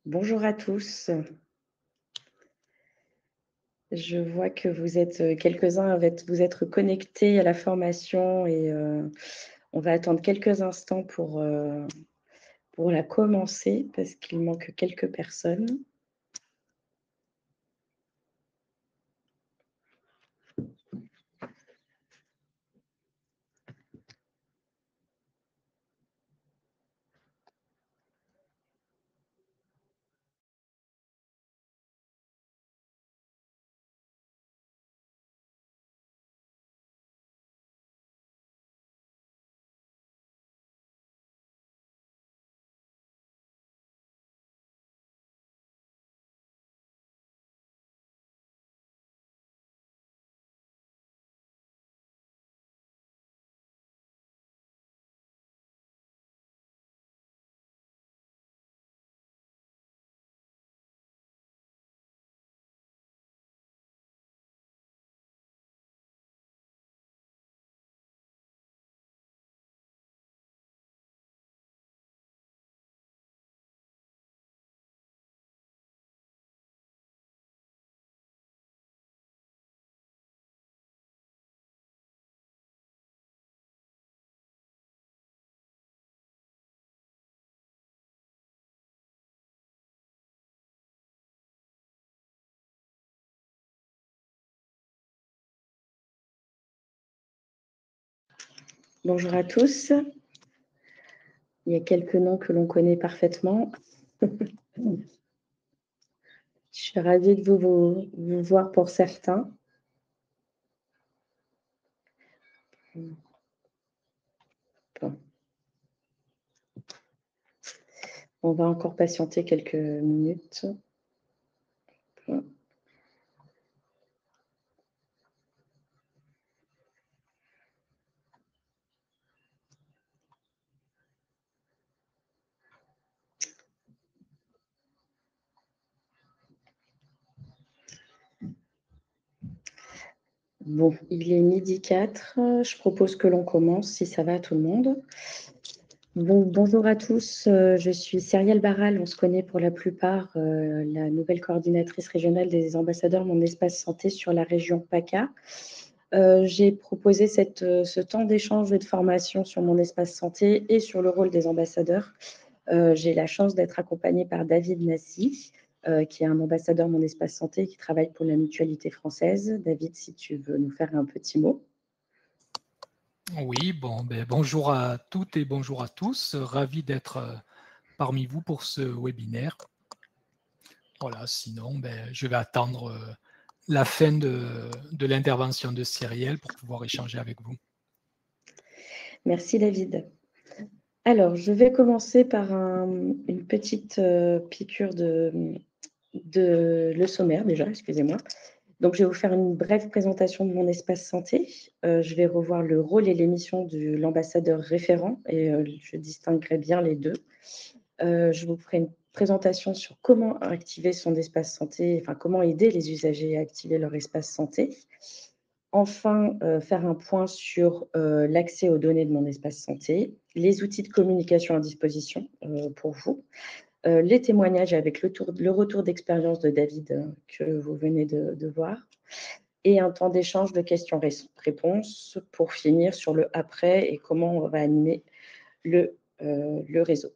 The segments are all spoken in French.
Bonjour à tous. Je vois que vous êtes quelques-uns à vous être connectés à la formation et on va attendre quelques instants pour la commencer parce qu'il manque quelques personnes. Bonjour à tous. Il y a quelques noms que l'on connaît parfaitement. Je suis ravie de vous voir pour certains. Bon. On va encore patienter quelques minutes. Bon, il est 12h04. Je propose que l'on commence, si ça va à tout le monde. Bon, bonjour à tous, je suis Cyrielle Barral, on se connaît pour la plupart, la nouvelle coordinatrice régionale des ambassadeurs Mon Espace Santé sur la région PACA. J'ai proposé ce temps d'échange et de formation sur Mon Espace Santé et sur le rôle des ambassadeurs. J'ai la chance d'être accompagnée par David Nassy, qui est un ambassadeur Mon Espace Santé qui travaille pour la Mutualité française. David, si tu veux nous faire un petit mot. Oui, bonjour à toutes et bonjour à tous. Ravi d'être parmi vous pour ce webinaire. Voilà, sinon, je vais attendre la fin de l'intervention de Cyrielle pour pouvoir échanger avec vous. Merci David. Alors, je vais commencer par une petite piqûre de le sommaire déjà, excusez-moi. Donc, je vais vous faire une brève présentation de Mon Espace Santé. Je vais revoir le rôle et les missions de l'ambassadeur référent et je distinguerai bien les deux. Je vous ferai une présentation sur comment activer son espace santé, enfin comment aider les usagers à activer leur espace santé. Enfin, faire un point sur l'accès aux données de Mon Espace Santé, les outils de communication à disposition pour vous, les témoignages avec le retour d'expérience de David que vous venez de voir et un temps d'échange de questions-réponses pour finir sur le après et comment on va animer le réseau.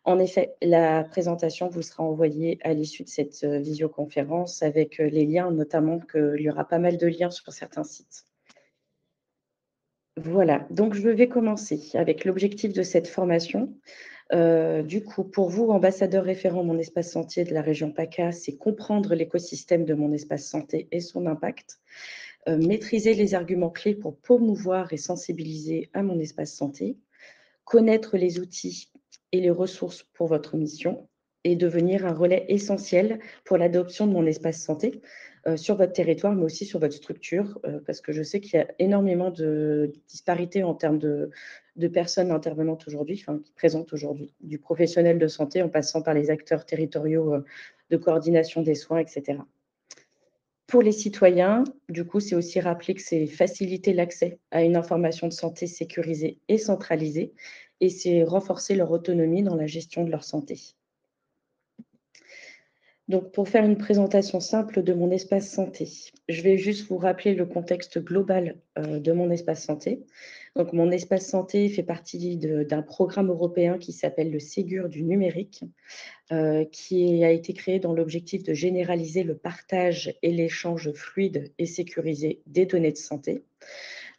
En effet, la présentation vous sera envoyée à l'issue de cette visioconférence avec les liens, notamment qu'il y aura pas mal de liens sur certains sites. Voilà, donc je vais commencer avec l'objectif de cette formation. Du coup, pour vous, ambassadeur référent Mon Espace Santé de la région PACA, c'est comprendre l'écosystème de Mon Espace Santé et son impact, maîtriser les arguments clés pour promouvoir et sensibiliser à Mon Espace Santé, connaître les outils et les ressources pour votre mission et devenir un relais essentiel pour l'adoption de Mon Espace Santé sur votre territoire, mais aussi sur votre structure, parce que je sais qu'il y a énormément de disparités en termes de personnes intervenantes aujourd'hui, enfin, qui présentent aujourd'hui, du professionnel de santé en passant par les acteurs territoriaux de coordination des soins, etc. Pour les citoyens, du coup, c'est aussi rappeler que c'est faciliter l'accès à une information de santé sécurisée et centralisée, et c'est renforcer leur autonomie dans la gestion de leur santé. Donc, pour faire une présentation simple de mon espace santé, je vais juste vous rappeler le contexte global de mon espace santé. Donc, mon espace santé fait partie d'un programme européen qui s'appelle le Ségur du numérique, qui a été créé dans l'objectif de généraliser le partage et l'échange fluide et sécurisé des données de santé.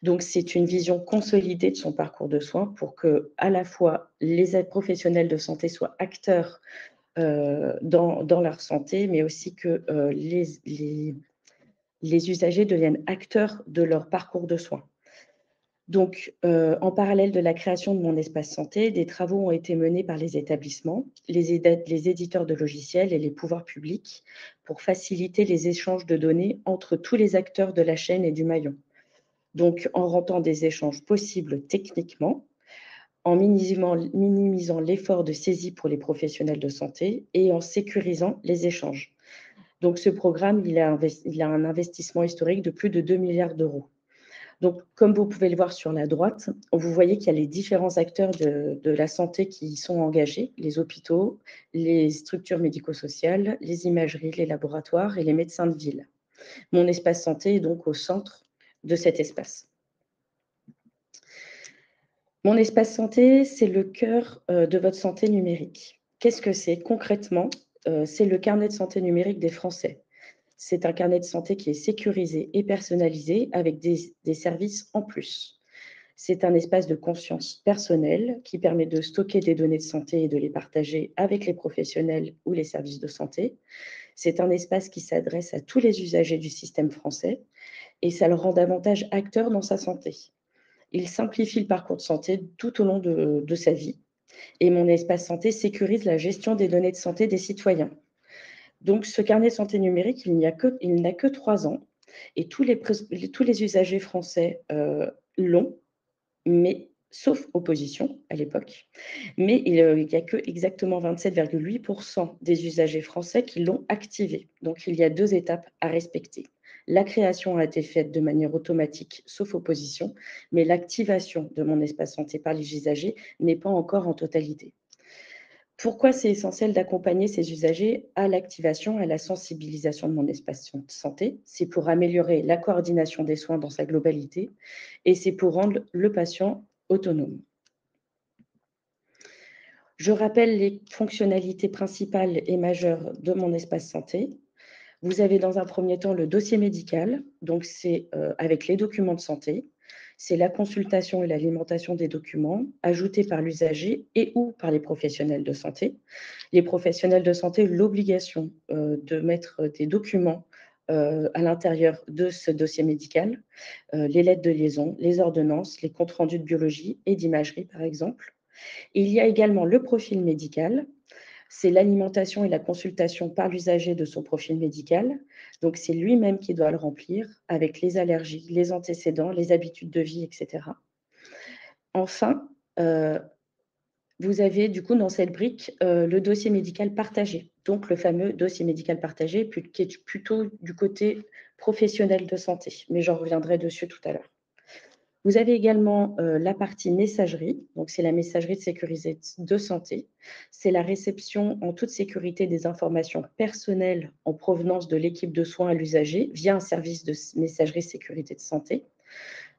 Donc, c'est une vision consolidée de son parcours de soins pour que, à la fois, les aides professionnels de santé soient acteurs dans leur santé, mais aussi que les usagers deviennent acteurs de leur parcours de soins. Donc, en parallèle de la création de mon espace santé, des travaux ont été menés par les établissements, les éditeurs de logiciels et les pouvoirs publics pour faciliter les échanges de données entre tous les acteurs de la chaîne et du maillon. Donc, en rendant des échanges possibles techniquement, en minimisant l'effort de saisie pour les professionnels de santé et en sécurisant les échanges. Donc, ce programme, il a un investissement historique de plus de 2 milliards d'euros. Donc, comme vous pouvez le voir sur la droite, vous voyez qu'il y a les différents acteurs de la santé qui y sont engagés, les hôpitaux, les structures médico-sociales, les imageries, les laboratoires et les médecins de ville. Mon espace santé est donc au centre de cet espace. Mon espace santé, c'est le cœur de votre santé numérique. Qu'est-ce que c'est concrètement? C'est le carnet de santé numérique des Français. C'est un carnet de santé qui est sécurisé et personnalisé avec des services en plus. C'est un espace de conscience personnelle qui permet de stocker des données de santé et de les partager avec les professionnels ou les services de santé. C'est un espace qui s'adresse à tous les usagers du système français et ça le rend davantage acteur dans sa santé. Il simplifie le parcours de santé tout au long de sa vie. Et mon espace santé sécurise la gestion des données de santé des citoyens. Donc, ce carnet de santé numérique, il n'a que 3 ans et tous les usagers français l'ont, mais sauf opposition à l'époque. Mais il n'y a que exactement 27,8% des usagers français qui l'ont activé. Donc, il y a 2 étapes à respecter. La création a été faite de manière automatique, sauf opposition, mais l'activation de mon espace santé par les usagers n'est pas encore en totalité. Pourquoi c'est essentiel d'accompagner ces usagers à l'activation et à la sensibilisation de mon espace santé? C'est pour améliorer la coordination des soins dans sa globalité et c'est pour rendre le patient autonome. Je rappelle les fonctionnalités principales et majeures de mon espace santé. Vous avez dans un premier temps le dossier médical, donc c'est avec les documents de santé. C'est la consultation et l'alimentation des documents ajoutés par l'usager et ou par les professionnels de santé. Les professionnels de santé ont l'obligation de mettre des documents à l'intérieur de ce dossier médical, les lettres de liaison, les ordonnances, les comptes rendus de biologie et d'imagerie, par exemple. Il y a également le profil médical. C'est l'alimentation et la consultation par l'usager de son profil médical. Donc, c'est lui-même qui doit le remplir avec les allergies, les antécédents, les habitudes de vie, etc. Enfin, vous avez du coup dans cette brique le dossier médical partagé, donc le fameux dossier médical partagé qui est plutôt du côté professionnel de santé, mais j'en reviendrai dessus tout à l'heure. Vous avez également la partie messagerie, donc c'est la messagerie sécurisée de santé. C'est la réception en toute sécurité des informations personnelles en provenance de l'équipe de soins à l'usager via un service de messagerie sécurité de santé.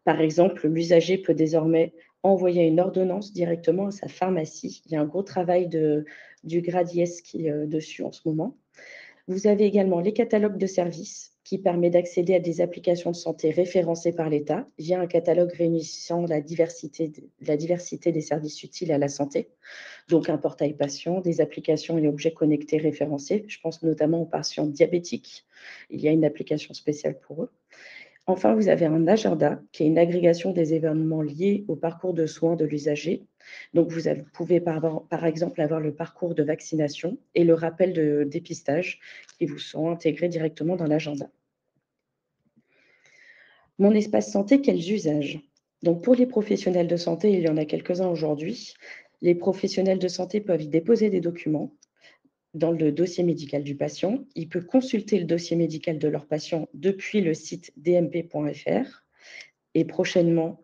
Par exemple, l'usager peut désormais envoyer une ordonnance directement à sa pharmacie. Il y a un gros travail du GRADIES qui est dessus en ce moment. Vous avez également les catalogues de services qui permet d'accéder à des applications de santé référencées par l'État via un catalogue réunissant la diversité des services utiles à la santé, donc un portail patient, des applications et objets connectés référencés. Je pense notamment aux patients diabétiques. Il y a une application spéciale pour eux. Enfin, vous avez un agenda qui est une agrégation des événements liés au parcours de soins de l'usager. Donc, vous pouvez par exemple avoir le parcours de vaccination et le rappel de dépistage qui vous sont intégrés directement dans l'agenda. Mon espace santé, quels usages? Donc, pour les professionnels de santé, il y en a quelques-uns aujourd'hui. Les professionnels de santé peuvent y déposer des documents dans le dossier médical du patient. Il peut consulter le dossier médical de leur patient depuis le site dmp.fr et prochainement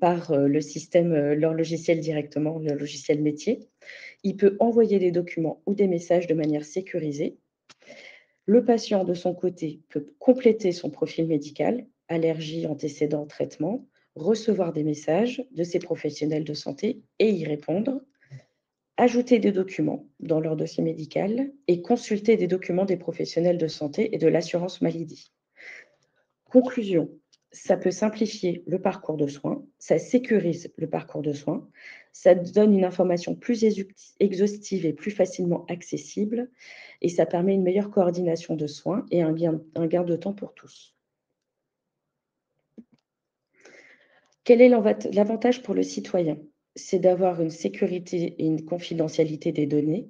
par le système, leur logiciel directement, le logiciel métier. Il peut envoyer des documents ou des messages de manière sécurisée Le patient, de son côté, peut compléter son profil médical, allergies, antécédents, traitements, recevoir des messages de ses professionnels de santé et y répondre, ajouter des documents dans leur dossier médical et consulter des documents des professionnels de santé et de l'assurance maladie. Conclusion, ça peut simplifier le parcours de soins, ça sécurise le parcours de soins, ça donne une information plus exhaustive et plus facilement accessible et ça permet une meilleure coordination de soins et un gain de temps pour tous. Quel est l'avantage pour le citoyen? C'est d'avoir une sécurité et une confidentialité des données,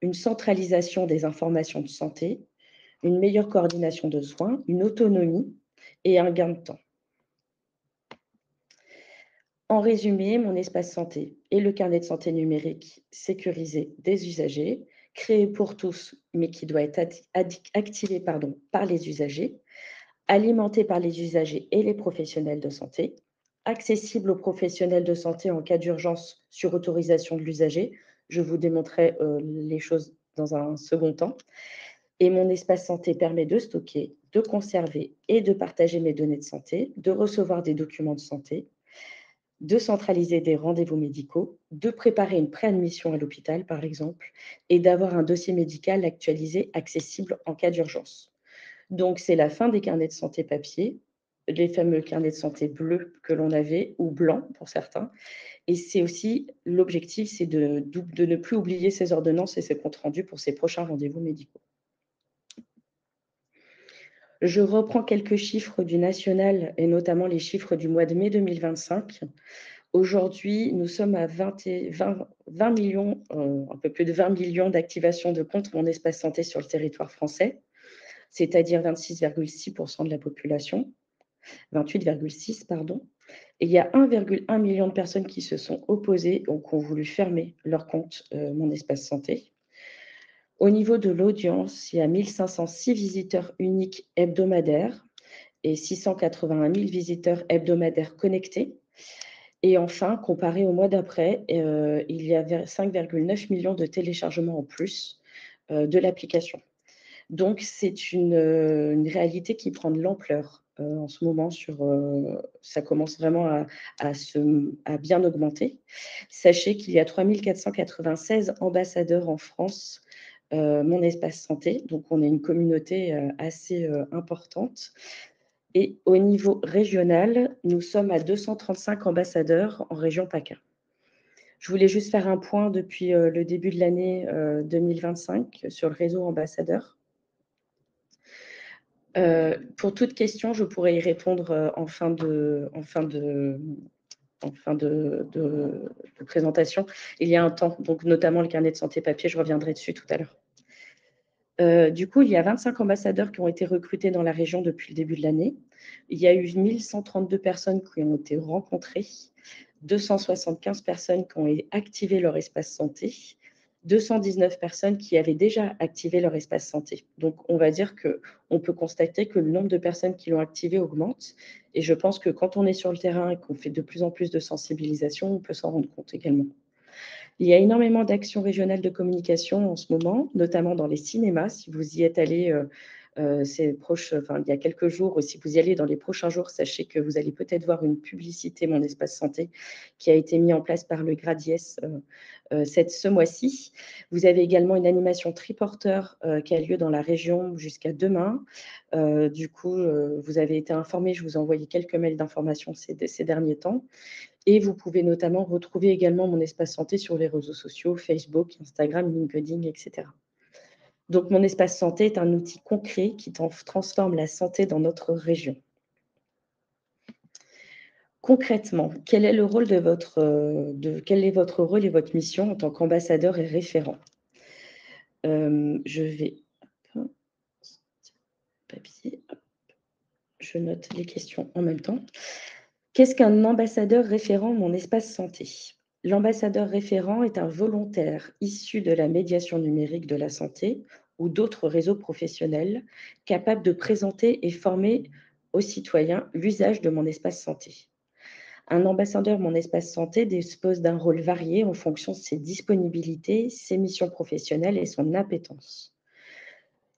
une centralisation des informations de santé, une meilleure coordination de soins, une autonomie et un gain de temps. En résumé, mon espace santé est le carnet de santé numérique sécurisé des usagers, créé pour tous, mais qui doit être activé par les usagers, alimenté par les usagers et les professionnels de santé, accessible aux professionnels de santé en cas d'urgence sur autorisation de l'usager. Je vous démontrerai les choses dans un second temps. Et mon espace santé permet de stocker, de conserver et de partager mes données de santé, de recevoir des documents de santé, de centraliser des rendez-vous médicaux, de préparer une préadmission à l'hôpital, par exemple, et d'avoir un dossier médical actualisé, accessible en cas d'urgence. Donc, c'est la fin des carnets de santé papier, les fameux carnets de santé bleus que l'on avait, ou blancs pour certains. Et c'est aussi l'objectif, c'est de ne plus oublier ses ordonnances et ses comptes rendus pour ses prochains rendez-vous médicaux. Je reprends quelques chiffres du national et notamment les chiffres du mois de mai 2025. Aujourd'hui, nous sommes à 20 millions, un peu plus de 20 millions d'activations de comptes Mon Espace Santé sur le territoire français, c'est-à-dire 26,6% de la population, 28,6 pardon. Et il y a 1,1 million de personnes qui se sont opposées ou qui ont voulu fermer leur compte Mon Espace Santé. Au niveau de l'audience, il y a 1506 visiteurs uniques hebdomadaires et 681 000 visiteurs hebdomadaires connectés. Et enfin, comparé au mois d'après, il y avait 5,9 millions de téléchargements en plus de l'application. Donc, c'est une réalité qui prend de l'ampleur en ce moment. Ça commence vraiment à bien augmenter. Sachez qu'il y a 3 496 ambassadeurs en France, Mon Espace Santé. Donc, on est une communauté assez importante. Et au niveau régional, nous sommes à 235 ambassadeurs en région PACA. Je voulais juste faire un point depuis le début de l'année 2025 sur le réseau ambassadeur. Pour toute question, je pourrais y répondre en fin de présentation. Il y a un temps, donc notamment le carnet de santé papier, je reviendrai dessus tout à l'heure. Du coup, il y a 25 ambassadeurs qui ont été recrutés dans la région depuis le début de l'année. Il y a eu 1132 personnes qui ont été rencontrées, 275 personnes qui ont activé leur espace santé, 219 personnes qui avaient déjà activé leur espace santé. Donc, on va dire qu'on peut constater que le nombre de personnes qui l'ont activé augmente. Et je pense que quand on est sur le terrain et qu'on fait de plus en plus de sensibilisation, on peut s'en rendre compte également. Il y a énormément d'actions régionales de communication en ce moment, notamment dans les cinémas. Si vous y êtes allé il y a quelques jours, ou si vous y allez dans les prochains jours, sachez que vous allez peut-être voir une publicité Mon Espace Santé qui a été mise en place par le GRADIES ce mois-ci. Vous avez également une animation triporteur qui a lieu dans la région jusqu'à demain. Du coup, vous avez été informés, je vous ai envoyé quelques mails d'information ces derniers temps. Et vous pouvez notamment retrouver également Mon Espace Santé sur les réseaux sociaux, Facebook, Instagram, LinkedIn, etc. Donc, Mon Espace Santé est un outil concret qui transforme la santé dans notre région. Concrètement, quel est votre rôle et votre mission en tant qu'ambassadeur et référent? Je vais papier, je note les questions en même temps. Qu'est-ce qu'un ambassadeur référent Mon Espace Santé? L'ambassadeur référent est un volontaire issu de la médiation numérique de la santé ou d'autres réseaux professionnels capable de présenter et former aux citoyens l'usage de Mon Espace Santé. Un ambassadeur Mon Espace Santé dispose d'un rôle varié en fonction de ses disponibilités, ses missions professionnelles et son appétence.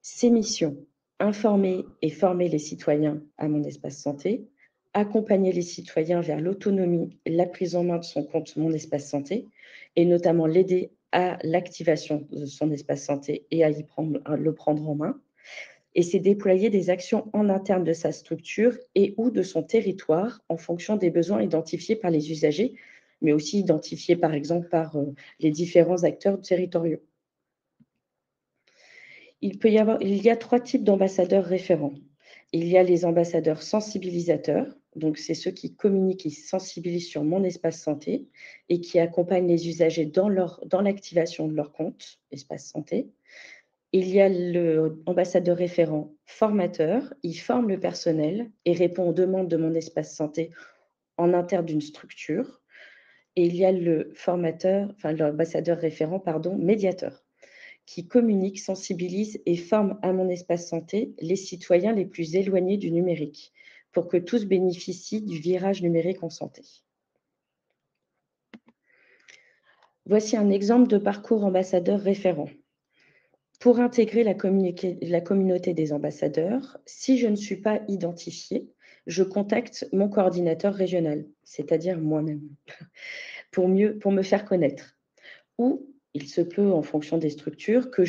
Ses missions, informer et former les citoyens à mon espace santé, accompagner les citoyens vers l'autonomie, la prise en main de son compte Mon espace santé, et notamment l'aider à l'activation de son espace santé et à le prendre en main. Et c'est déployer des actions en interne de sa structure et ou de son territoire en fonction des besoins identifiés par les usagers, mais aussi identifiés par exemple par les différents acteurs territoriaux. Il y a 3 types d'ambassadeurs référents. Il y a les ambassadeurs sensibilisateurs, donc c'est ceux qui communiquent et sensibilisent sur mon espace santé et qui accompagnent les usagers dans l'activation de leur compte espace santé. Il y a l'ambassadeur référent formateur, il forme le personnel et répond aux demandes de mon espace santé en interne d'une structure. Et il y a l'ambassadeur référent, pardon, médiateur, qui communique, sensibilise et forme à mon espace santé les citoyens les plus éloignés du numérique, pour que tous bénéficient du virage numérique en santé. Voici un exemple de parcours ambassadeur référent. Pour intégrer la communauté des ambassadeurs, si je ne suis pas identifiée, je contacte mon coordinateur régional, c'est-à-dire moi-même, pour me faire connaître. Ou il se peut, en fonction des structures, que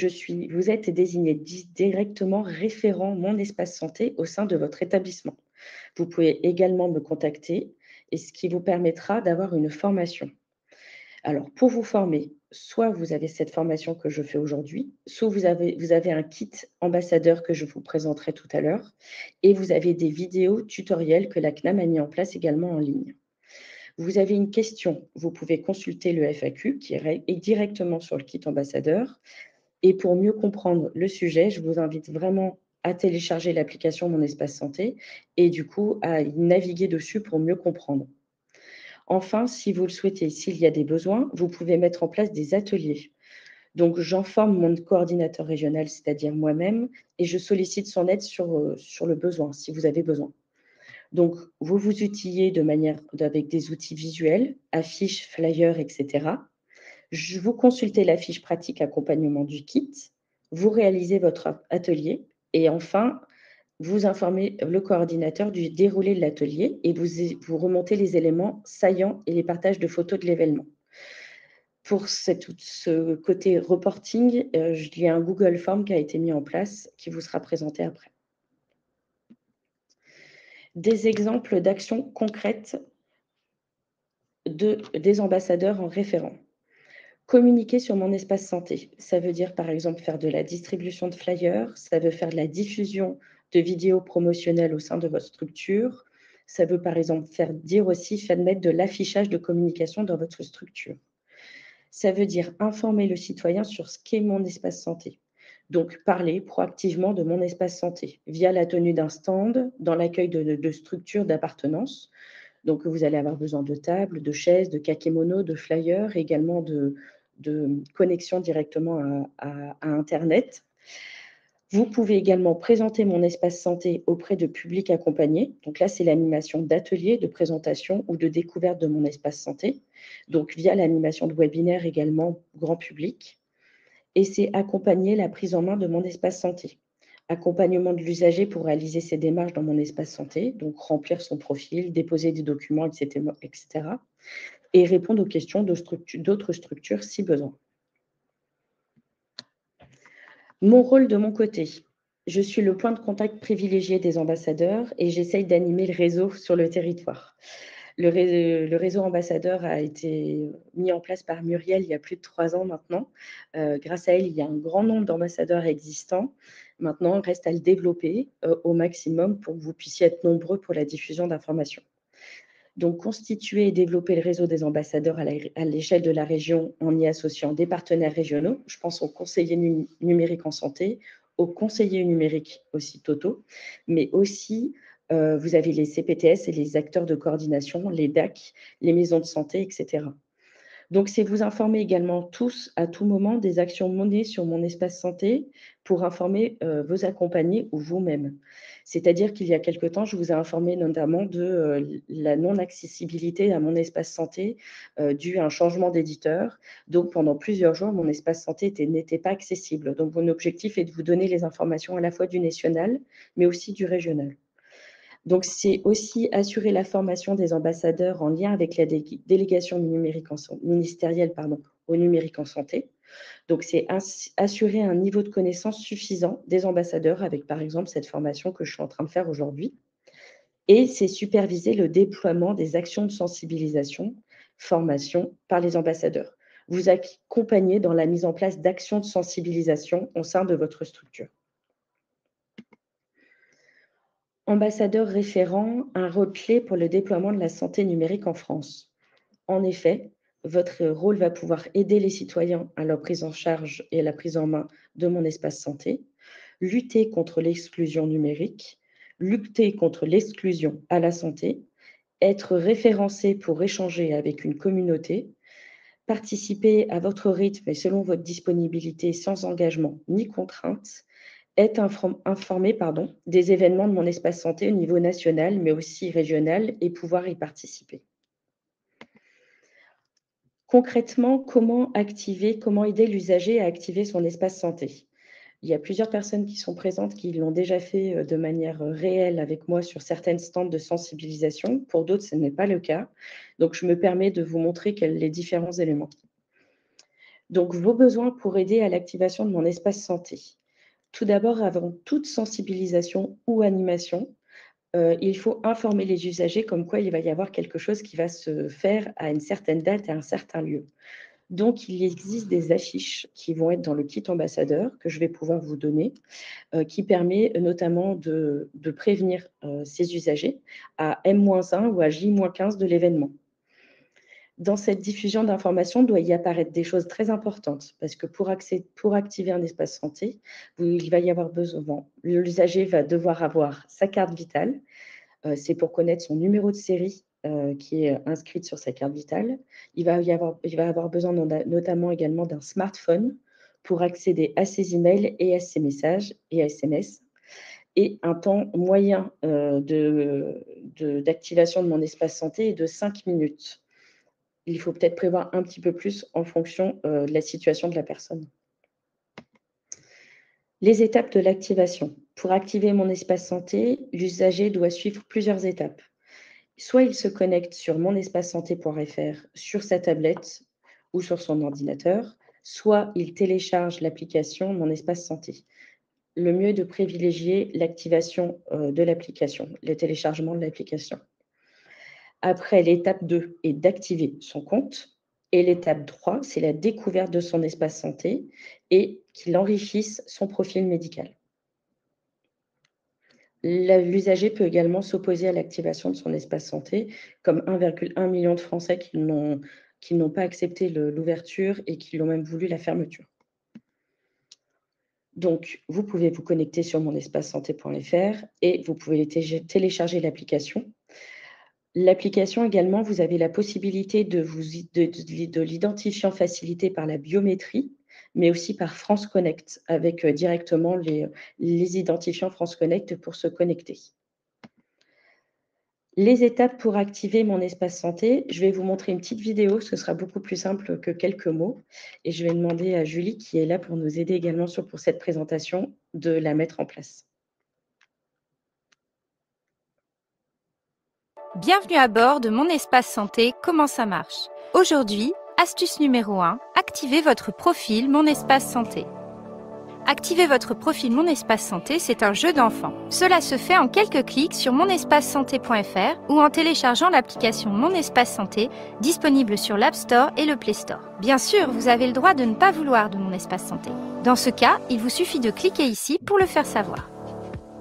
vous êtes désigné directement référent Mon espace santé au sein de votre établissement. Vous pouvez également me contacter, et ce qui vous permettra d'avoir une formation. Alors, pour vous former, soit vous avez cette formation que je fais aujourd'hui, soit vous avez un kit ambassadeur que je vous présenterai tout à l'heure, et vous avez des vidéos tutoriels que la CNAM a mis en place également en ligne. Vous avez une question, vous pouvez consulter le FAQ qui est directement sur le kit ambassadeur. Et pour mieux comprendre le sujet, je vous invite vraiment à télécharger l'application Mon espace santé et du coup à y naviguer dessus pour mieux comprendre. Enfin, si vous le souhaitez, s'il y a des besoins, vous pouvez mettre en place des ateliers. Donc, j'informe mon coordinateur régional, c'est-à-dire moi-même, et je sollicite son aide sur le besoin, si vous avez besoin. Donc, vous vous outillez avec des outils visuels, affiches, flyers, etc. Vous consultez la fiche pratique accompagnement du kit, vous réalisez votre atelier et enfin, vous informez le coordinateur du déroulé de l'atelier et vous remontez les éléments saillants et les partages de photos de l'événement. Pour ce côté reporting, il y a un Google Form qui a été mis en place qui vous sera présenté après. Des exemples d'actions concrètes des ambassadeurs en référent. Communiquer sur mon espace santé, ça veut dire par exemple faire de la distribution de flyers, ça veut faire de la diffusion de vidéos promotionnelles au sein de votre structure, ça veut par exemple faire mettre de l'affichage de communication dans votre structure. Ça veut dire informer le citoyen sur ce qu'est mon espace santé. Donc, parler proactivement de mon espace santé via la tenue d'un stand, dans l'accueil de structures d'appartenance. Donc, vous allez avoir besoin de tables, de chaises, de kakémonos, de flyers, également de connexion directement à Internet. Vous pouvez également présenter mon espace santé auprès de publics accompagnés. Donc là, c'est l'animation d'ateliers, de présentation ou de découverte de mon espace santé. Donc via l'animation de webinaires également grand public. Et c'est accompagner la prise en main de mon espace santé. Accompagnement de l'usager pour réaliser ses démarches dans mon espace santé, donc remplir son profil, déposer des documents, etc. Et répondre aux questions d'autres structures si besoin. Mon rôle de mon côté, je suis le point de contact privilégié des ambassadeurs et j'essaye d'animer le réseau sur le territoire. Le réseau ambassadeur a été mis en place par Muriel il y a plus de 3 ans maintenant. Grâce à elle, il y a un grand nombre d'ambassadeurs existants. Maintenant, il reste à le développer au maximum pour que vous puissiez être nombreux pour la diffusion d'informations. Donc, constituer et développer le réseau des ambassadeurs à l'échelle de la région en y associant des partenaires régionaux. Je pense aux conseillers numériques en santé, aux conseillers numériques aussi totaux, mais aussi, vous avez les CPTS et les acteurs de coordination, les DAC, les maisons de santé, etc. Donc, c'est vous informer également tous, à tout moment, des actions menées sur mon espace santé pour informer vos accompagnés ou vous-même. C'est-à-dire qu'il y a quelque temps, je vous ai informé notamment de la non-accessibilité à mon espace santé dû à un changement d'éditeur. Donc, pendant plusieurs jours, mon espace santé n'était pas accessible. Donc, mon objectif est de vous donner les informations à la fois du national, mais aussi du régional. Donc, c'est aussi assurer la formation des ambassadeurs en lien avec la délégation ministérielle au numérique en santé. Donc, c'est assurer un niveau de connaissance suffisant des ambassadeurs avec, par exemple, cette formation que je suis en train de faire aujourd'hui. Et c'est superviser le déploiement des actions de sensibilisation, formation par les ambassadeurs. Vous accompagner dans la mise en place d'actions de sensibilisation au sein de votre structure. Ambassadeur référent, un rôle clé pour le déploiement de la santé numérique en France. En effet, votre rôle va pouvoir aider les citoyens à leur prise en charge et à la prise en main de mon espace santé, lutter contre l'exclusion numérique, lutter contre l'exclusion à la santé, être référencé pour échanger avec une communauté, participer à votre rythme et selon votre disponibilité sans engagement ni contrainte, être informé des événements de mon espace santé au niveau national, mais aussi régional, et pouvoir y participer. Concrètement, comment aider l'usager à activer son espace santé? Il y a plusieurs personnes qui sont présentes qui l'ont déjà fait de manière réelle avec moi sur certaines stands de sensibilisation. Pour d'autres, ce n'est pas le cas. Donc, je me permets de vous montrer les différents éléments. Donc, vos besoins pour aider à l'activation de mon espace santé. Tout d'abord, avant toute sensibilisation ou animation, il faut informer les usagers comme quoi il va y avoir quelque chose qui va se faire à une certaine date et à un certain lieu. Donc, il existe des affiches qui vont être dans le kit ambassadeur que je vais pouvoir vous donner, qui permet notamment de prévenir ces usagers à M-1 ou à J-15 de l'événement. Dans cette diffusion d'informations, doit y apparaître des choses très importantes parce que pour activer un espace santé, il va y avoir besoin, l'usager va devoir avoir sa carte vitale, c'est pour connaître son numéro de série qui est inscrite sur sa carte vitale. Il va avoir besoin notamment également d'un smartphone pour accéder à ses emails et à ses messages et à SMS. Et un temps moyen d'activation de mon espace santé est de 5 minutes. Il faut peut-être prévoir un petit peu plus en fonction de la situation de la personne. Les étapes de l'activation. Pour activer mon espace santé, l'usager doit suivre plusieurs étapes. Soit il se connecte sur monespacesanté.fr sur sa tablette ou sur son ordinateur, soit il télécharge l'application Mon Espace Santé. Le mieux est de privilégier l'activation de l'application, le téléchargement de l'application. Après, l'étape 2 est d'activer son compte. Et l'étape 3, c'est la découverte de son espace santé et qu'il enrichisse son profil médical. L'usager peut également s'opposer à l'activation de son espace santé, comme 1,1 million de Français qui n'ont pas accepté l'ouverture et qui l'ont même voulu la fermeture. Donc, vous pouvez vous connecter sur monespacesanté.fr et vous pouvez télécharger l'application. L'application également, vous avez la possibilité de l'identifiant facilité par la biométrie, mais aussi par France Connect, avec directement les identifiants France Connect pour se connecter. Les étapes pour activer mon espace santé, je vais vous montrer une petite vidéo, ce sera beaucoup plus simple que quelques mots. Et je vais demander à Julie, qui est là pour nous aider également pour cette présentation, de la mettre en place. Bienvenue à bord de Mon Espace Santé, comment ça marche? Aujourd'hui, astuce numéro 1, activez votre profil Mon Espace Santé. Activer votre profil Mon Espace Santé, c'est un jeu d'enfant. Cela se fait en quelques clics sur monespacesanté.fr ou en téléchargeant l'application Mon Espace Santé, disponible sur l'App Store et le Play Store. Bien sûr, vous avez le droit de ne pas vouloir de Mon Espace Santé. Dans ce cas, il vous suffit de cliquer ici pour le faire savoir.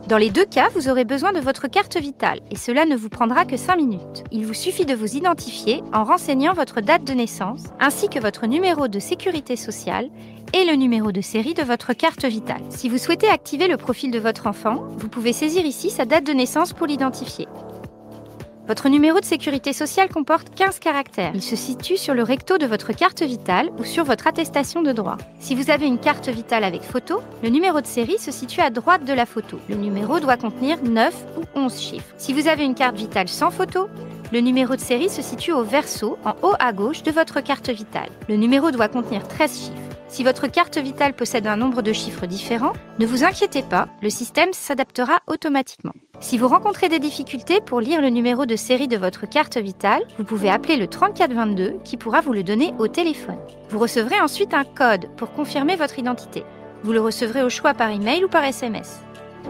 Dans les deux cas, vous aurez besoin de votre carte vitale et cela ne vous prendra que 5 minutes. Il vous suffit de vous identifier en renseignant votre date de naissance ainsi que votre numéro de sécurité sociale et le numéro de série de votre carte vitale. Si vous souhaitez activer le profil de votre enfant, vous pouvez saisir ici sa date de naissance pour l'identifier. Votre numéro de sécurité sociale comporte 15 caractères. Il se situe sur le recto de votre carte vitale ou sur votre attestation de droit. Si vous avez une carte vitale avec photo, le numéro de série se situe à droite de la photo. Le numéro doit contenir 9 ou 11 chiffres. Si vous avez une carte vitale sans photo, le numéro de série se situe au verso, en haut à gauche de votre carte vitale. Le numéro doit contenir 13 chiffres. Si votre carte vitale possède un nombre de chiffres différents, ne vous inquiétez pas, le système s'adaptera automatiquement. Si vous rencontrez des difficultés pour lire le numéro de série de votre carte vitale, vous pouvez appeler le 3422 qui pourra vous le donner au téléphone. Vous recevrez ensuite un code pour confirmer votre identité. Vous le recevrez au choix par email ou par SMS.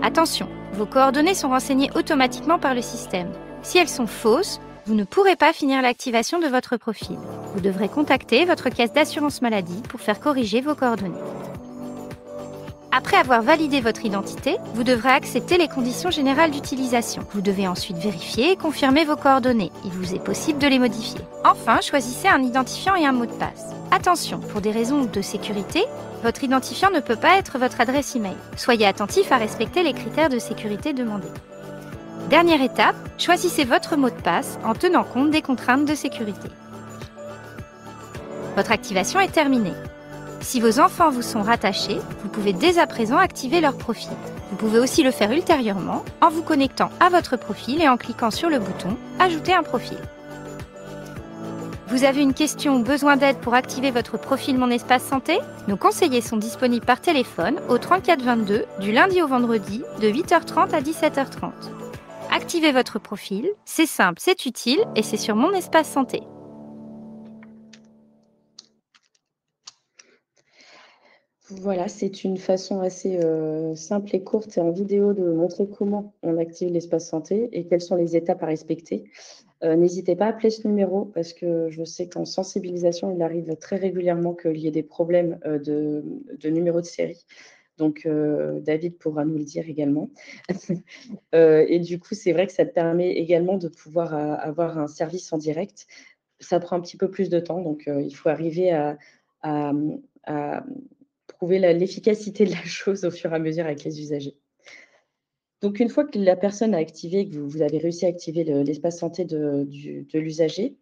Attention, vos coordonnées sont renseignées automatiquement par le système. Si elles sont fausses, vous ne pourrez pas finir l'activation de votre profil. Vous devrez contacter votre caisse d'assurance maladie pour faire corriger vos coordonnées. Après avoir validé votre identité, vous devrez accepter les conditions générales d'utilisation. Vous devez ensuite vérifier et confirmer vos coordonnées. Il vous est possible de les modifier. Enfin, choisissez un identifiant et un mot de passe. Attention, pour des raisons de sécurité, votre identifiant ne peut pas être votre adresse email. Soyez attentif à respecter les critères de sécurité demandés. Dernière étape, choisissez votre mot de passe en tenant compte des contraintes de sécurité. Votre activation est terminée. Si vos enfants vous sont rattachés, vous pouvez dès à présent activer leur profil. Vous pouvez aussi le faire ultérieurement en vous connectant à votre profil et en cliquant sur le bouton « Ajouter un profil ». Vous avez une question ou besoin d'aide pour activer votre profil Mon Espace Santé? Nos conseillers sont disponibles par téléphone au 3422 du lundi au vendredi de 8h30 à 17h30. Activez votre profil, c'est simple, c'est utile et c'est sur Mon Espace Santé. Voilà, c'est une façon assez simple et courte et en vidéo de montrer comment on active l'espace santé et quelles sont les étapes à respecter. N'hésitez pas à appeler ce numéro parce que je sais qu'en sensibilisation, il arrive très régulièrement qu'il y ait des problèmes de numéro de série. Donc, David pourra nous le dire également. Et du coup, c'est vrai que ça te permet également de pouvoir avoir un service en direct. Ça prend un petit peu plus de temps, donc il faut arriver à prouver l'efficacité de la chose au fur et à mesure avec les usagers. Donc, une fois que la personne a activé, que vous avez réussi à activer l'espace santé de l'usager,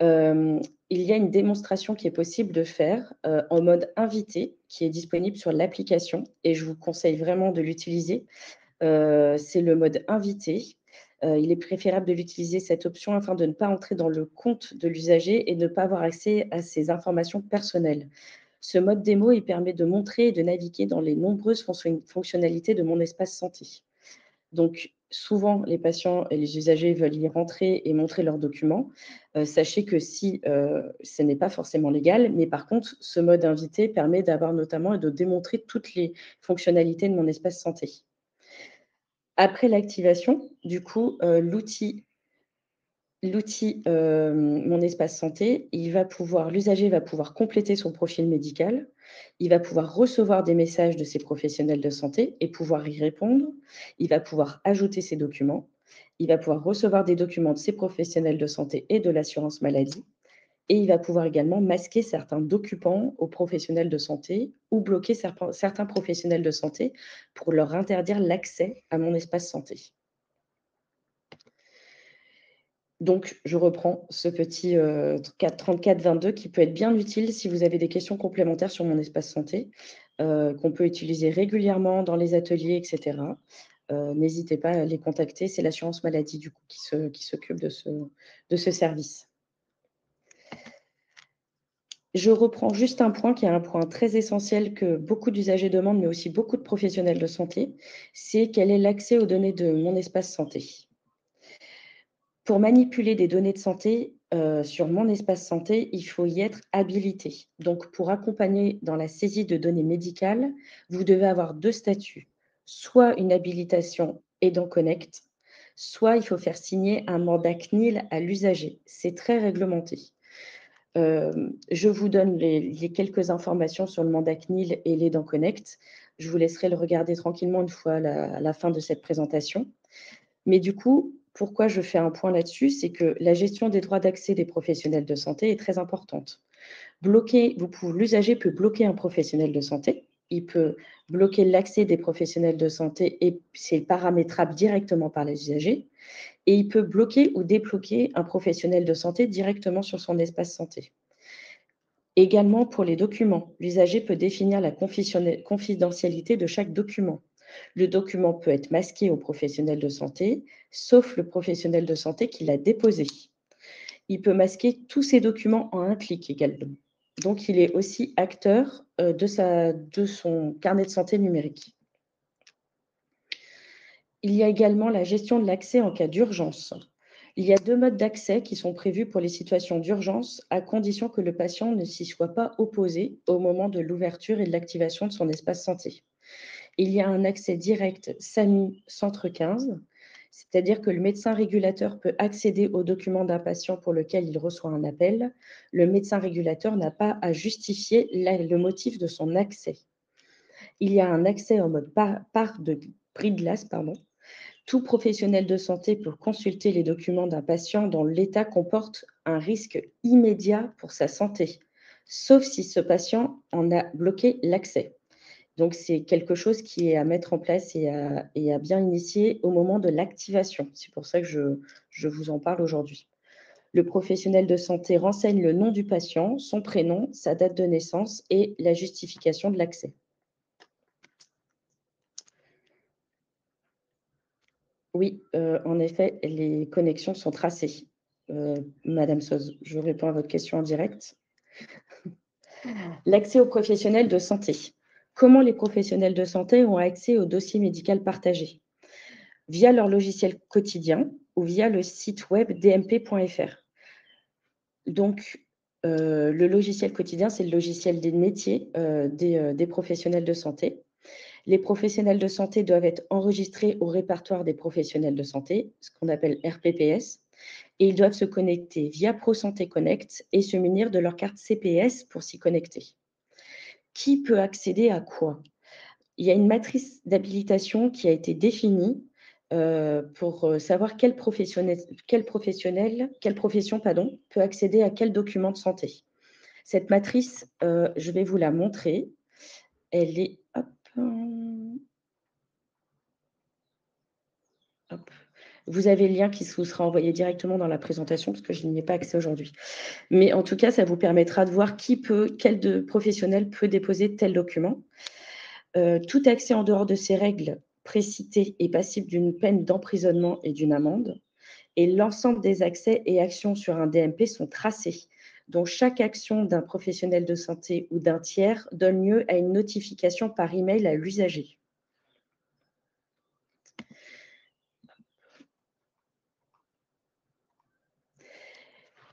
il y a une démonstration qui est possible de faire en mode invité, qui est disponible sur l'application et je vous conseille vraiment de l'utiliser. C'est le mode invité. Il est préférable de l'utiliser, cette option, afin de ne pas entrer dans le compte de l'usager et de ne pas avoir accès à ses informations personnelles. Ce mode démo, il permet de montrer et de naviguer dans les nombreuses fonctionnalités de Mon Espace Santé. Donc, souvent, les patients et les usagers veulent y rentrer et montrer leurs documents. Sachez que si ce n'est pas forcément légal, mais par contre, ce mode invité permet d'avoir notamment et de démontrer toutes les fonctionnalités de Mon Espace Santé. Après l'activation, du coup, l'outil Mon Espace Santé, l'usager va pouvoir compléter son profil médical, il va pouvoir recevoir des messages de ses professionnels de santé et pouvoir y répondre, il va pouvoir ajouter ses documents, il va pouvoir recevoir des documents de ses professionnels de santé et de l'assurance maladie, et il va pouvoir également masquer certains documents aux professionnels de santé ou bloquer certains professionnels de santé pour leur interdire l'accès à Mon Espace Santé. Donc, je reprends ce petit 3422 qui peut être bien utile si vous avez des questions complémentaires sur Mon Espace Santé, qu'on peut utiliser régulièrement dans les ateliers, etc. N'hésitez pas à les contacter. C'est l'assurance maladie du coup qui s'occupe de ce service. Je reprends juste un point qui est un point très essentiel que beaucoup d'usagers demandent, mais aussi beaucoup de professionnels de santé, c'est quel est l'accès aux données de Mon Espace Santé. Pour manipuler des données de santé sur Mon Espace Santé, il faut y être habilité. Donc, pour accompagner dans la saisie de données médicales, vous devez avoir 2 statuts. Soit une habilitation Aidant Connect, soit il faut faire signer un mandat CNIL à l'usager. C'est très réglementé. Je vous donne les quelques informations sur le mandat CNIL et l'Aidant Connect. Je vous laisserai le regarder tranquillement une fois à la fin de cette présentation. Mais du coup, pourquoi je fais un point là-dessus, c'est que la gestion des droits d'accès des professionnels de santé est très importante. L'usager peut bloquer un professionnel de santé il peut bloquer l'accès des professionnels de santé et c'est paramétrable directement par les usagers. Et il peut bloquer ou débloquer un professionnel de santé directement sur son espace santé. Également pour les documents, l'usager peut définir la confidentialité de chaque document. Le document peut être masqué au professionnel de santé, sauf le professionnel de santé qui l'a déposé. Il peut masquer tous ses documents en un clic également. Donc, il est aussi acteur de son carnet de santé numérique. Il y a également la gestion de l'accès en cas d'urgence. Il y a 2 modes d'accès qui sont prévus pour les situations d'urgence, à condition que le patient ne s'y soit pas opposé au moment de l'ouverture et de l'activation de son espace santé. Il y a un accès direct SAMU Centre 15, c'est-à-dire que le médecin régulateur peut accéder aux documents d'un patient pour lequel il reçoit un appel. Le médecin régulateur n'a pas à justifier le motif de son accès. Il y a un accès en mode bris de glace. Tout professionnel de santé peut consulter les documents d'un patient dont l'état comporte un risque immédiat pour sa santé, sauf si ce patient en a bloqué l'accès. Donc, c'est quelque chose qui est à mettre en place et à bien initier au moment de l'activation. C'est pour ça que je vous en parle aujourd'hui. Le professionnel de santé renseigne le nom du patient, son prénom, sa date de naissance et la justification de l'accès. Oui, en effet, les connexions sont tracées. Madame Soz, je réponds à votre question en direct. L'accès aux professionnels de santé. Comment les professionnels de santé ont accès au dossier médical partagé? Via leur logiciel quotidien ou via le site web dmp.fr. Donc, le logiciel quotidien, c'est le logiciel des métiers des professionnels de santé. Les professionnels de santé doivent être enregistrés au répertoire des professionnels de santé, ce qu'on appelle RPPS, et ils doivent se connecter via ProSanté Connect et se munir de leur carte CPS pour s'y connecter. Qui peut accéder à quoi? Il y a une matrice d'habilitation qui a été définie pour savoir quelle profession peut accéder à quel document de santé. Cette matrice, je vais vous la montrer. Elle est... Hop. Vous avez le lien qui vous sera envoyé directement dans la présentation parce que je n'y ai pas accès aujourd'hui. Mais en tout cas, ça vous permettra de voir quel professionnel peut déposer tel document. Tout accès en dehors de ces règles précitées est passible d'une peine d'emprisonnement et d'une amende. Et l'ensemble des accès et actions sur un DMP sont tracés, dont chaque action d'un professionnel de santé ou d'un tiers donne lieu à une notification par email à l'usager.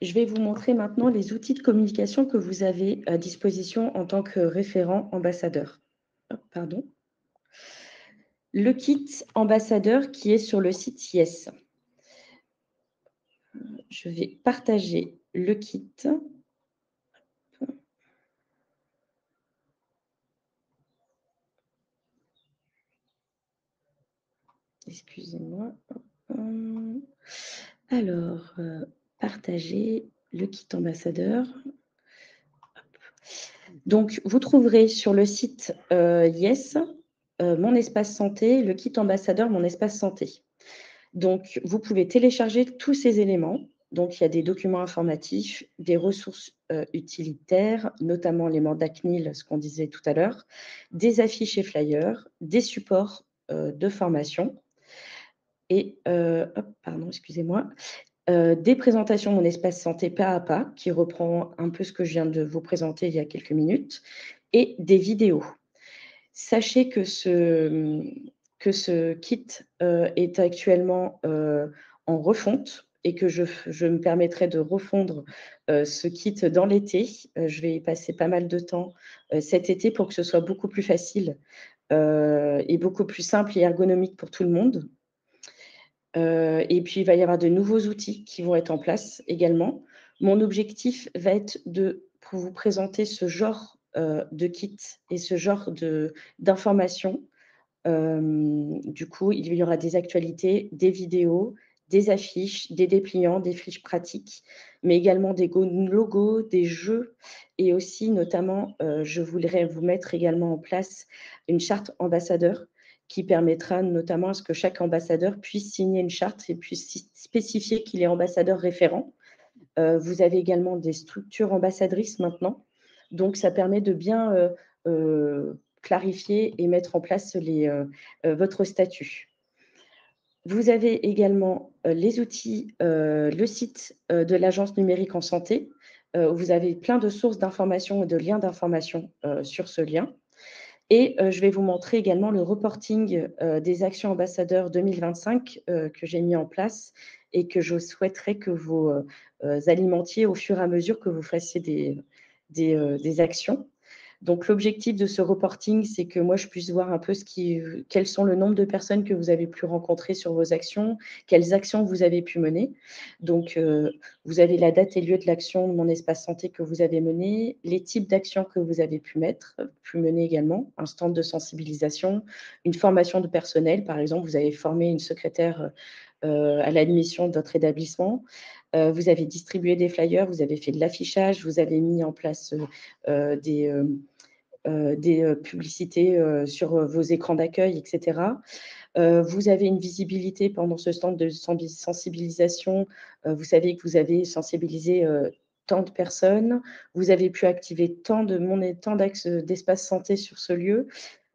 Je vais vous montrer maintenant les outils de communication que vous avez à disposition en tant que référent ambassadeur. Pardon. Le kit ambassadeur qui est sur le site Yes. Je vais partager le kit. Excusez-moi. Alors, partager le kit ambassadeur. Donc, vous trouverez sur le site Yes, Mon Espace Santé, le kit ambassadeur Mon Espace Santé. Donc, vous pouvez télécharger tous ces éléments. Donc, il y a des documents informatifs, des ressources utilitaires, notamment les mandats CNIL, ce qu'on disait tout à l'heure, des affiches et flyers, des supports de formation et, excusez-moi, des présentations Mon Espace Santé pas à pas, qui reprend un peu ce que je viens de vous présenter il y a quelques minutes, et des vidéos. Sachez que ce kit est actuellement en refonte et que je me permettrai de refondre ce kit dans l'été. Je vais y passer pas mal de temps cet été pour que ce soit beaucoup plus facile et beaucoup plus simple et ergonomique pour tout le monde. Et puis, il va y avoir de nouveaux outils qui vont être en place également. Mon objectif va être pour vous présenter ce genre de kit et ce genre d'informations. Du coup, il y aura des actualités, des vidéos, des affiches, des dépliants, des fiches pratiques, mais également des logos, des jeux et aussi notamment, je voudrais vous mettre également en place une charte ambassadeur qui permettra notamment à ce que chaque ambassadeur puisse signer une charte et puisse spécifier qu'il est ambassadeur référent. Vous avez également des structures ambassadrices maintenant, donc ça permet de bien clarifier et mettre en place votre statut. Vous avez également les outils, le site de l'Agence numérique en santé. Où vous avez plein de sources d'informations et de liens d'informations sur ce lien. Et je vais vous montrer également le reporting des actions ambassadeurs 2025 que j'ai mis en place et que je souhaiterais que vous alimentiez au fur et à mesure que vous fassiez des actions. Donc, l'objectif de ce reporting, c'est que moi, je puisse voir un peu quels sont le nombre de personnes que vous avez pu rencontrer sur vos actions, quelles actions vous avez pu mener. Donc, vous avez la date et lieu de l'action de Mon Espace Santé que vous avez menée, les types d'actions que vous avez pu mener également, un stand de sensibilisation, une formation de personnel. Par exemple, vous avez formé une secrétaire à l'admission de votre établissement. Vous avez distribué des flyers, vous avez fait de l'affichage, vous avez mis en place des publicités sur vos écrans d'accueil, etc. Vous avez une visibilité pendant ce stand de sensibilisation. Vous savez que vous avez sensibilisé tant de personnes. Vous avez pu activer tant d'axes d'espace santé sur ce lieu.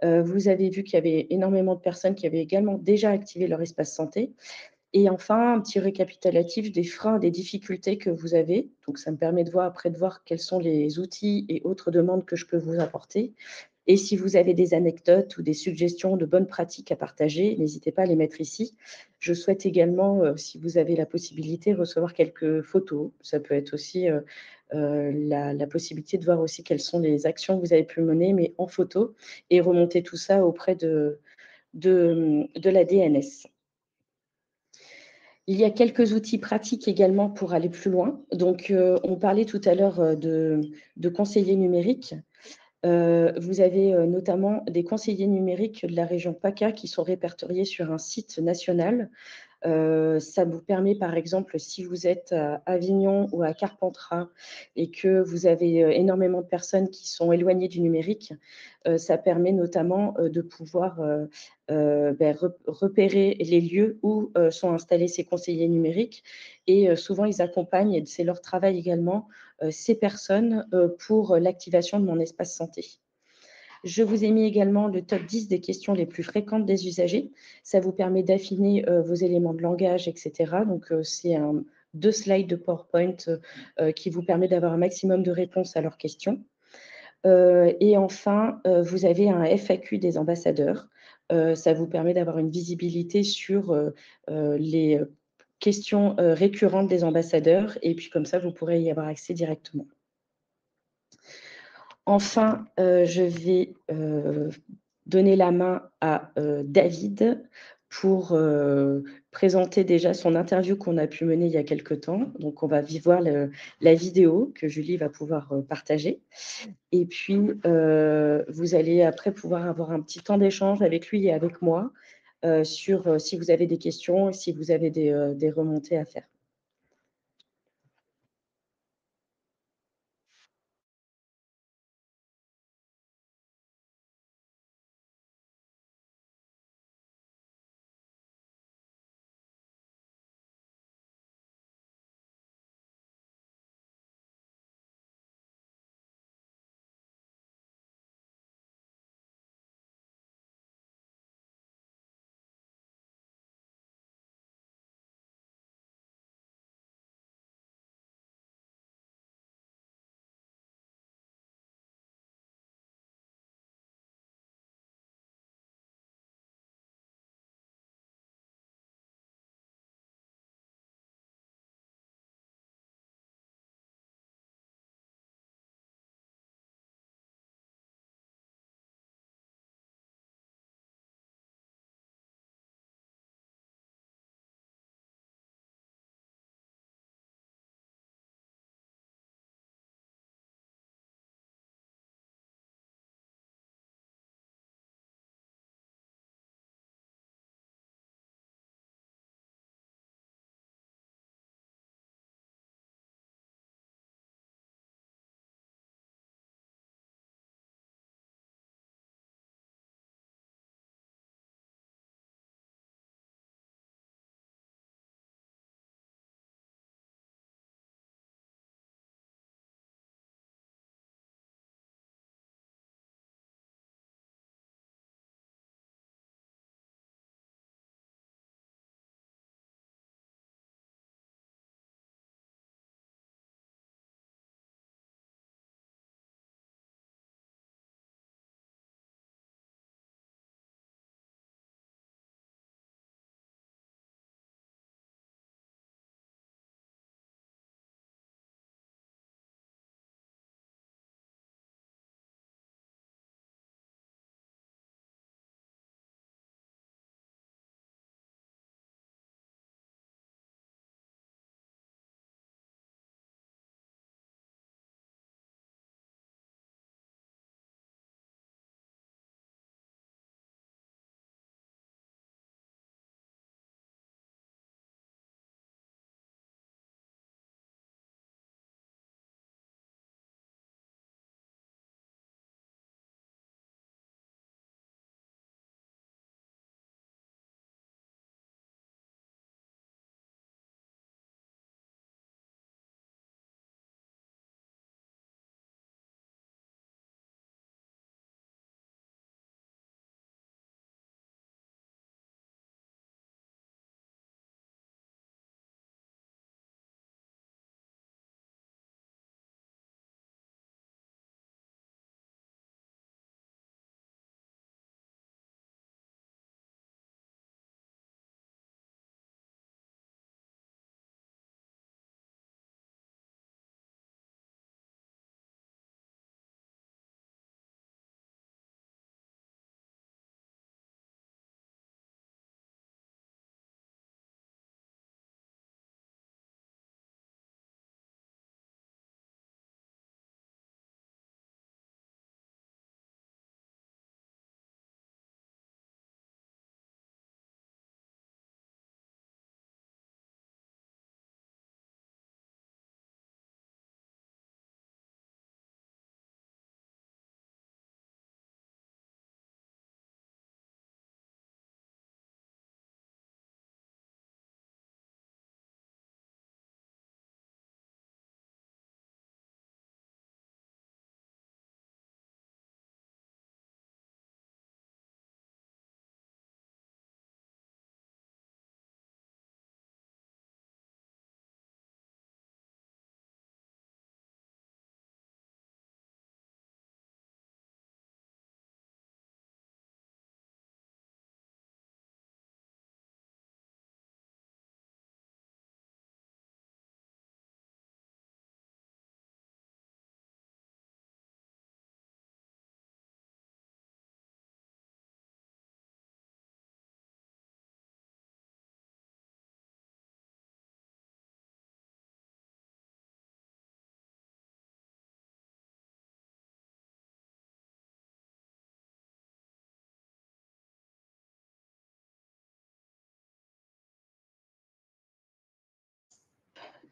Vous avez vu qu'il y avait énormément de personnes qui avaient également déjà activé leur espace santé. Et enfin, un petit récapitulatif des freins, des difficultés que vous avez. Donc, ça me permet de voir quels sont les outils et autres demandes que je peux vous apporter. Et si vous avez des anecdotes ou des suggestions de bonnes pratiques à partager, n'hésitez pas à les mettre ici. Je souhaite également, si vous avez la possibilité, recevoir quelques photos. Ça peut être aussi la possibilité de voir aussi quelles sont les actions que vous avez pu mener, mais en photo, et remonter tout ça auprès de la DNS. Il y a quelques outils pratiques également pour aller plus loin. Donc, on parlait tout à l'heure de conseillers numériques. Vous avez notamment des conseillers numériques de la région PACA qui sont répertoriés sur un site national. Ça vous permet, par exemple, si vous êtes à Avignon ou à Carpentras et que vous avez énormément de personnes qui sont éloignées du numérique, ça permet notamment de pouvoir repérer les lieux où sont installés ces conseillers numériques. Et souvent, ils accompagnent, et c'est leur travail également, ces personnes pour l'activation de Mon Espace Santé. Je vous ai mis également le top 10 des questions les plus fréquentes des usagers. Ça vous permet d'affiner vos éléments de langage, etc. Donc, c'est 2 slides de PowerPoint qui vous permet d'avoir un maximum de réponses à leurs questions. Et enfin, vous avez un FAQ des ambassadeurs. Ça vous permet d'avoir une visibilité sur les questions récurrentes des ambassadeurs. Et puis, comme ça, vous pourrez y avoir accès directement. Enfin, je vais donner la main à David pour présenter déjà son interview qu'on a pu mener il y a quelque temps. Donc, on va voir la vidéo que Julie va pouvoir partager. Et puis, vous allez après pouvoir avoir un petit temps d'échange avec lui et avec moi sur si vous avez des questions et si vous avez des remontées à faire.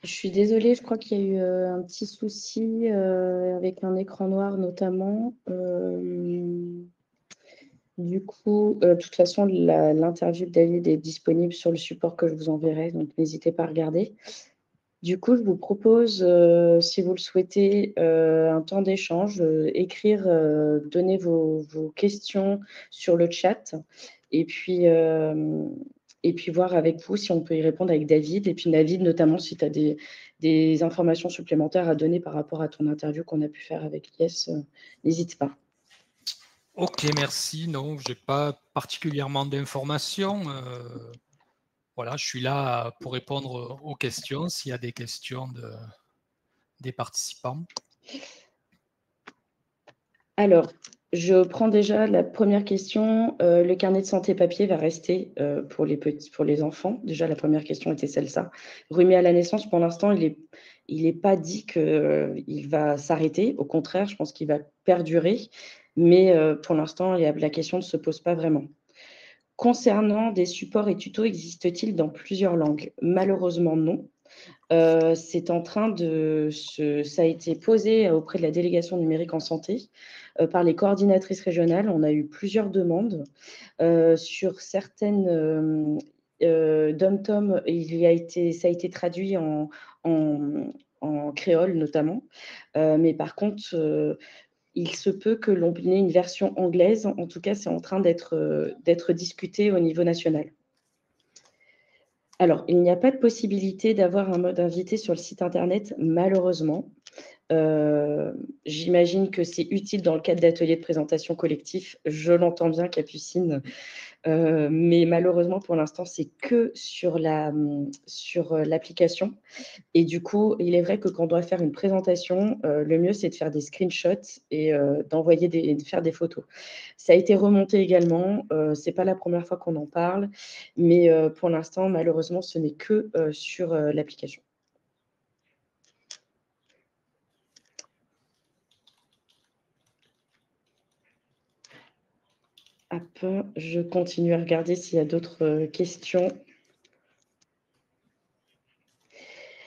Je suis désolée, je crois qu'il y a eu un petit souci avec un écran noir notamment. Du coup, de toute façon, l'interview de David est disponible sur le support que je vous enverrai, donc n'hésitez pas à regarder. Du coup, je vous propose, si vous le souhaitez, un temps d'échange, écrire, donner vos questions sur le chat et puis voir avec vous si on peut y répondre avec David. Et puis David, notamment, si tu as des informations supplémentaires à donner par rapport à ton interview qu'on a pu faire avec Lies, n'hésite pas. Ok, merci. Non, je n'ai pas particulièrement d'informations. Voilà, je suis là pour répondre aux questions, s'il y a des questions des participants. Alors, je prends déjà la première question. Le carnet de santé papier va rester pour les enfants. Déjà, la première question était celle-là. Remis à la naissance, pour l'instant, il n'est pas dit qu'il va s'arrêter. Au contraire, je pense qu'il va perdurer. Mais pour l'instant, la question ne se pose pas vraiment. Concernant des supports et tutos, existent-ils dans plusieurs langues? Malheureusement, non. C'est en train ça a été posé auprès de la délégation numérique en santé par les coordinatrices régionales. On a eu plusieurs demandes sur certaines dom-tom. Ça a été traduit en créole notamment. Mais par contre, il se peut que l'on ait une version anglaise. En tout cas, c'est en train d'être discuté au niveau national. Alors, il n'y a pas de possibilité d'avoir un mode invité sur le site internet, malheureusement. J'imagine que c'est utile dans le cadre d'ateliers de présentation collectif. Je l'entends bien, Capucine. Mais malheureusement, pour l'instant, c'est que sur l'application. Et du coup, il est vrai que quand on doit faire une présentation, le mieux, c'est de faire des screenshots et de faire des photos. Ça a été remonté également. Ce n'est pas la première fois qu'on en parle. Mais pour l'instant, malheureusement, ce n'est que sur l'application. Hop, je continue à regarder s'il y a d'autres questions.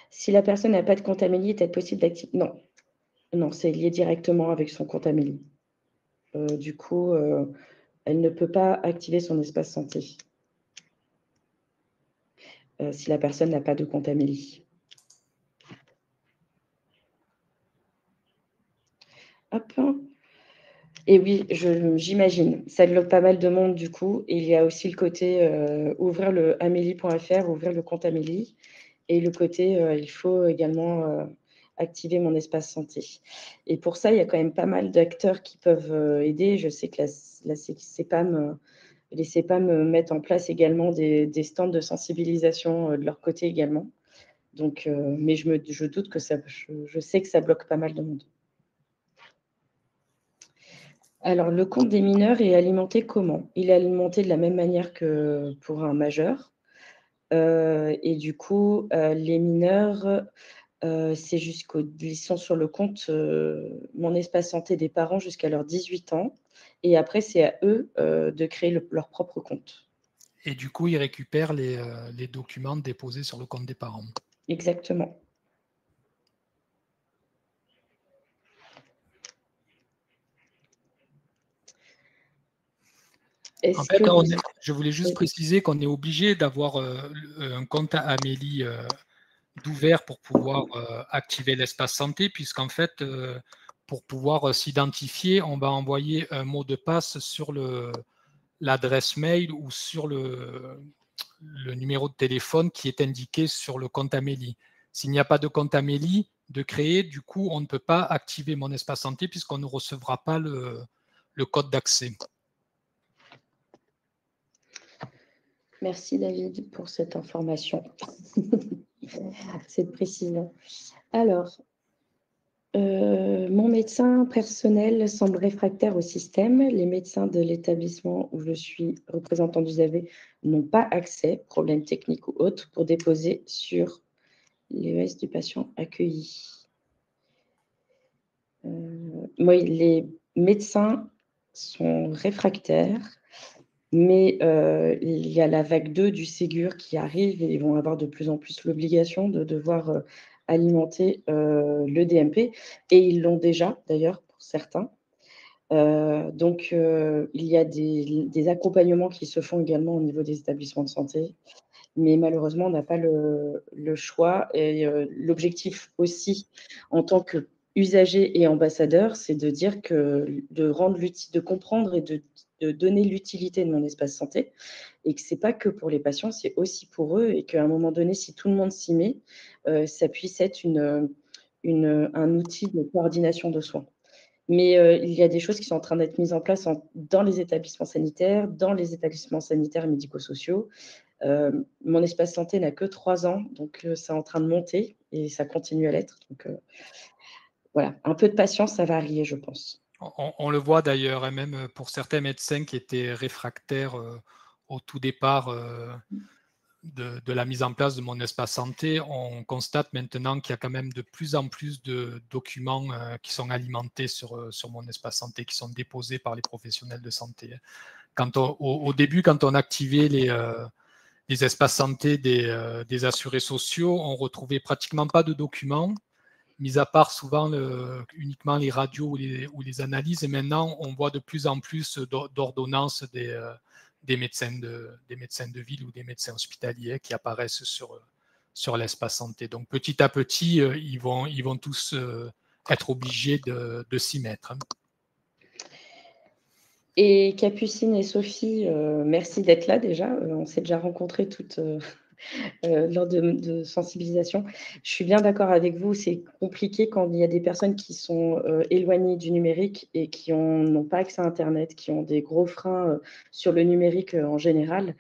Si la personne n'a pas de compte Amélie, est-il possible d'activer? Non. Non, c'est lié directement avec son compte Amélie. Du coup, elle ne peut pas activer son espace santé si la personne n'a pas de compte Amélie. Hop. Et oui, j'imagine. Ça bloque pas mal de monde du coup. Et il y a aussi le côté ouvrir le amélie.fr, ouvrir le compte Amélie. Et le côté, il faut également activer mon espace santé. Et pour ça, il y a quand même pas mal d'acteurs qui peuvent aider. Je sais que les CEPAM mettent en place également des stands de sensibilisation de leur côté également. Donc, mais je doute que je sais que ça bloque pas mal de monde. Alors, le compte des mineurs est alimenté comment? Il est alimenté de la même manière que pour un majeur. Et du coup, les mineurs, ils sont sur le compte Mon Espace Santé des parents jusqu'à leurs 18 ans. Et après, c'est à eux de créer leur propre compte. Et du coup, ils récupèrent les documents déposés sur le compte des parents. Exactement. En fait, je voulais juste préciser qu'on est obligé d'avoir un compte Amélie d'ouvert pour pouvoir activer l'espace santé, puisqu'en fait, pour pouvoir s'identifier, on va envoyer un mot de passe sur l'adresse mail ou sur le numéro de téléphone qui est indiqué sur le compte Amélie. S'il n'y a pas de compte Amélie de créer, du coup, on ne peut pas activer mon espace santé puisqu'on ne recevra pas le code d'accès. Merci David pour cette information, cette précision. Alors, mon médecin personnel semble réfractaire au système. Les médecins de l'établissement où je suis représentant d'USAV n'ont pas accès, problème technique ou autre, pour déposer sur l'ES du patient accueilli. Oui, les médecins sont réfractaires. Mais il y a la vague 2 du Ségur qui arrive et ils vont avoir de plus en plus l'obligation de devoir alimenter le DMP. Et ils l'ont déjà, d'ailleurs, pour certains. Donc, il y a des accompagnements qui se font également au niveau des établissements de santé. Mais malheureusement, on n'a pas le choix. Et l'objectif aussi, en tant qu'usager et ambassadeur, c'est de dire de comprendre et de donner l'utilité de mon espace santé. Et que ce n'est pas que pour les patients, c'est aussi pour eux. Et qu'à un moment donné, si tout le monde s'y met, ça puisse être un outil de coordination de soins. Mais il y a des choses qui sont en train d'être mises en place dans les établissements sanitaires, dans les établissements sanitaires et médico-sociaux. Mon espace santé n'a que 3 ans, donc c'est en train de monter et ça continue à l'être. Donc voilà, un peu de patience, ça va arriver, je pense. On le voit d'ailleurs, et même pour certains médecins qui étaient réfractaires au tout départ de la mise en place de mon espace santé, on constate maintenant qu'il y a quand même de plus en plus de documents qui sont alimentés sur mon espace santé, qui sont déposés par les professionnels de santé. Au début, quand on activait les espaces santé des assurés sociaux, on retrouvait pratiquement pas de documents, mis à part souvent uniquement les radios ou les analyses. Et maintenant, on voit de plus en plus d'ordonnances des médecins de ville ou des médecins hospitaliers qui apparaissent sur l'espace santé. Donc petit à petit, ils vont tous être obligés de s'y mettre. Et Capucine et Sophie, merci d'être là déjà. On s'est déjà rencontrées toutes lors de sensibilisation. Je suis bien d'accord avec vous, c'est compliqué quand il y a des personnes qui sont éloignées du numérique et qui n'ont pas accès à Internet, qui ont des gros freins sur le numérique en général.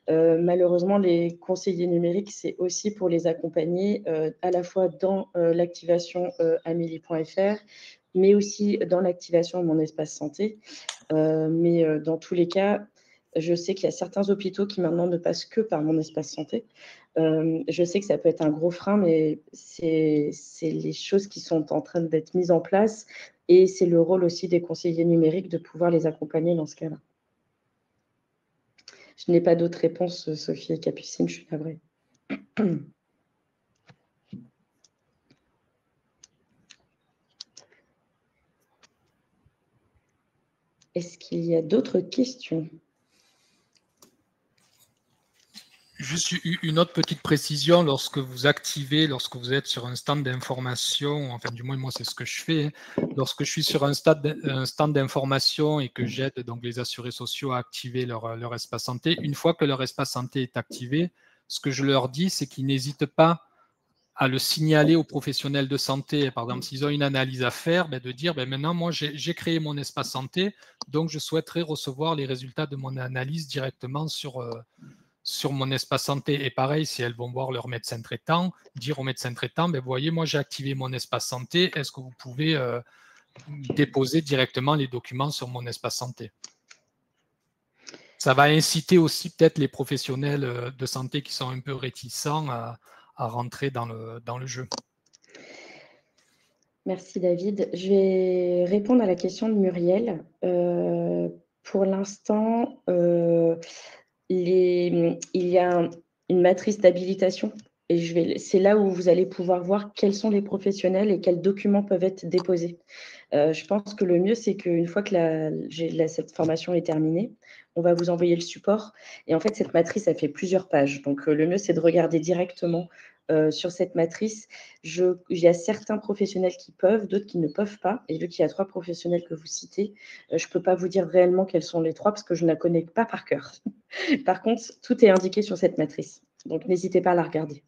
Malheureusement, les conseillers numériques, c'est aussi pour les accompagner à la fois dans l'activation amélie.fr, mais aussi dans l'activation de mon espace santé. Mais dans tous les cas, je sais qu'il y a certains hôpitaux qui maintenant ne passent que par mon espace santé. Je sais que ça peut être un gros frein, mais c'est les choses qui sont en train d'être mises en place et c'est le rôle aussi des conseillers numériques de pouvoir les accompagner dans ce cas-là. Je n'ai pas d'autres réponses, Sophie et Capucine, je suis navrée. Est-ce qu'il y a d'autres questions ? Juste une autre petite précision, lorsque vous êtes sur un stand d'information, enfin du moins moi c'est ce que je fais, lorsque je suis sur un stand d'information et que j'aide donc les assurés sociaux à activer leur espace santé, une fois que leur espace santé est activé, ce que je leur dis, c'est qu'ils n'hésitent pas à le signaler aux professionnels de santé. Par exemple, s'ils ont une analyse à faire, de dire maintenant, moi, j'ai créé mon espace santé, donc je souhaiterais recevoir les résultats de mon analyse directement sur mon espace santé. Et pareil, si elles vont voir leur médecin traitant, dire au médecin traitant, vous voyez, moi, j'ai activé mon espace santé, est-ce que vous pouvez déposer directement les documents sur mon espace santé ? Ça va inciter aussi peut-être les professionnels de santé qui sont un peu réticents à rentrer dans le jeu. Merci David. Je vais répondre à la question de Muriel. Pour l'instant, il y a une matrice d'habilitation et c'est là où vous allez pouvoir voir quels sont les professionnels et quels documents peuvent être déposés. Je pense que le mieux, c'est qu'une fois que cette formation est terminée, on va vous envoyer le support. Et en fait, cette matrice, elle fait plusieurs pages. Donc, le mieux, c'est de regarder directement sur cette matrice. Il y a certains professionnels qui peuvent, d'autres qui ne peuvent pas. Et vu qu'il y a 3 professionnels que vous citez, je ne peux pas vous dire réellement quels sont les 3 parce que je ne la connais pas par cœur. Par contre, tout est indiqué sur cette matrice. Donc, n'hésitez pas à la regarder.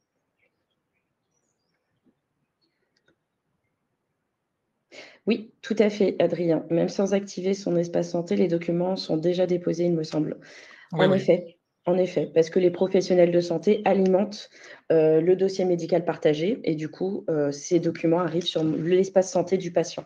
Oui, tout à fait, Adrien. Même sans activer son espace santé, les documents sont déjà déposés, il me semble. Oui, En effet, parce que les professionnels de santé alimentent le dossier médical partagé et du coup, ces documents arrivent sur l'espace santé du patient.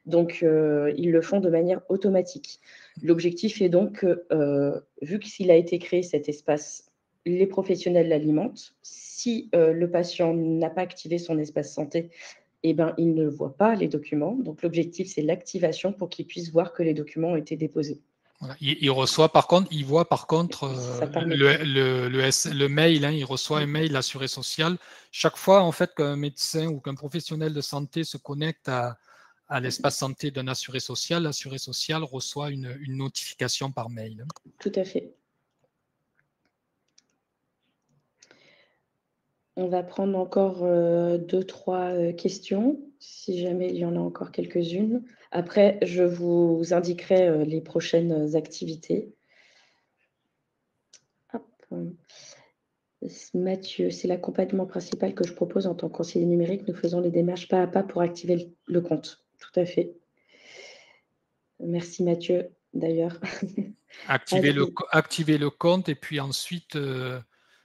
Donc, ils le font de manière automatique. L'objectif est donc que, vu qu'il a été créé cet espace, les professionnels l'alimentent. Si le patient n'a pas activé son espace santé, eh ben, il ne voit pas les documents. Donc, l'objectif, c'est l'activation pour qu'il puisse voir que les documents ont été déposés. Voilà. Il reçoit par contre, il voit par contre le mail, hein, il reçoit un mail l'assuré social. Chaque fois en fait qu'un médecin ou qu'un professionnel de santé se connecte à l'espace santé d'un assuré social, l'assuré social reçoit une notification par mail. Tout à fait. On va prendre encore 2-3 questions, si jamais il y en a encore quelques-unes. Après, je vous indiquerai les prochaines activités. Hop. Mathieu, c'est l'accompagnement principal que je propose en tant que conseiller numérique. Nous faisons les démarches pas à pas pour activer le compte. Tout à fait. Merci Mathieu, d'ailleurs. Activer le compte et puis ensuite,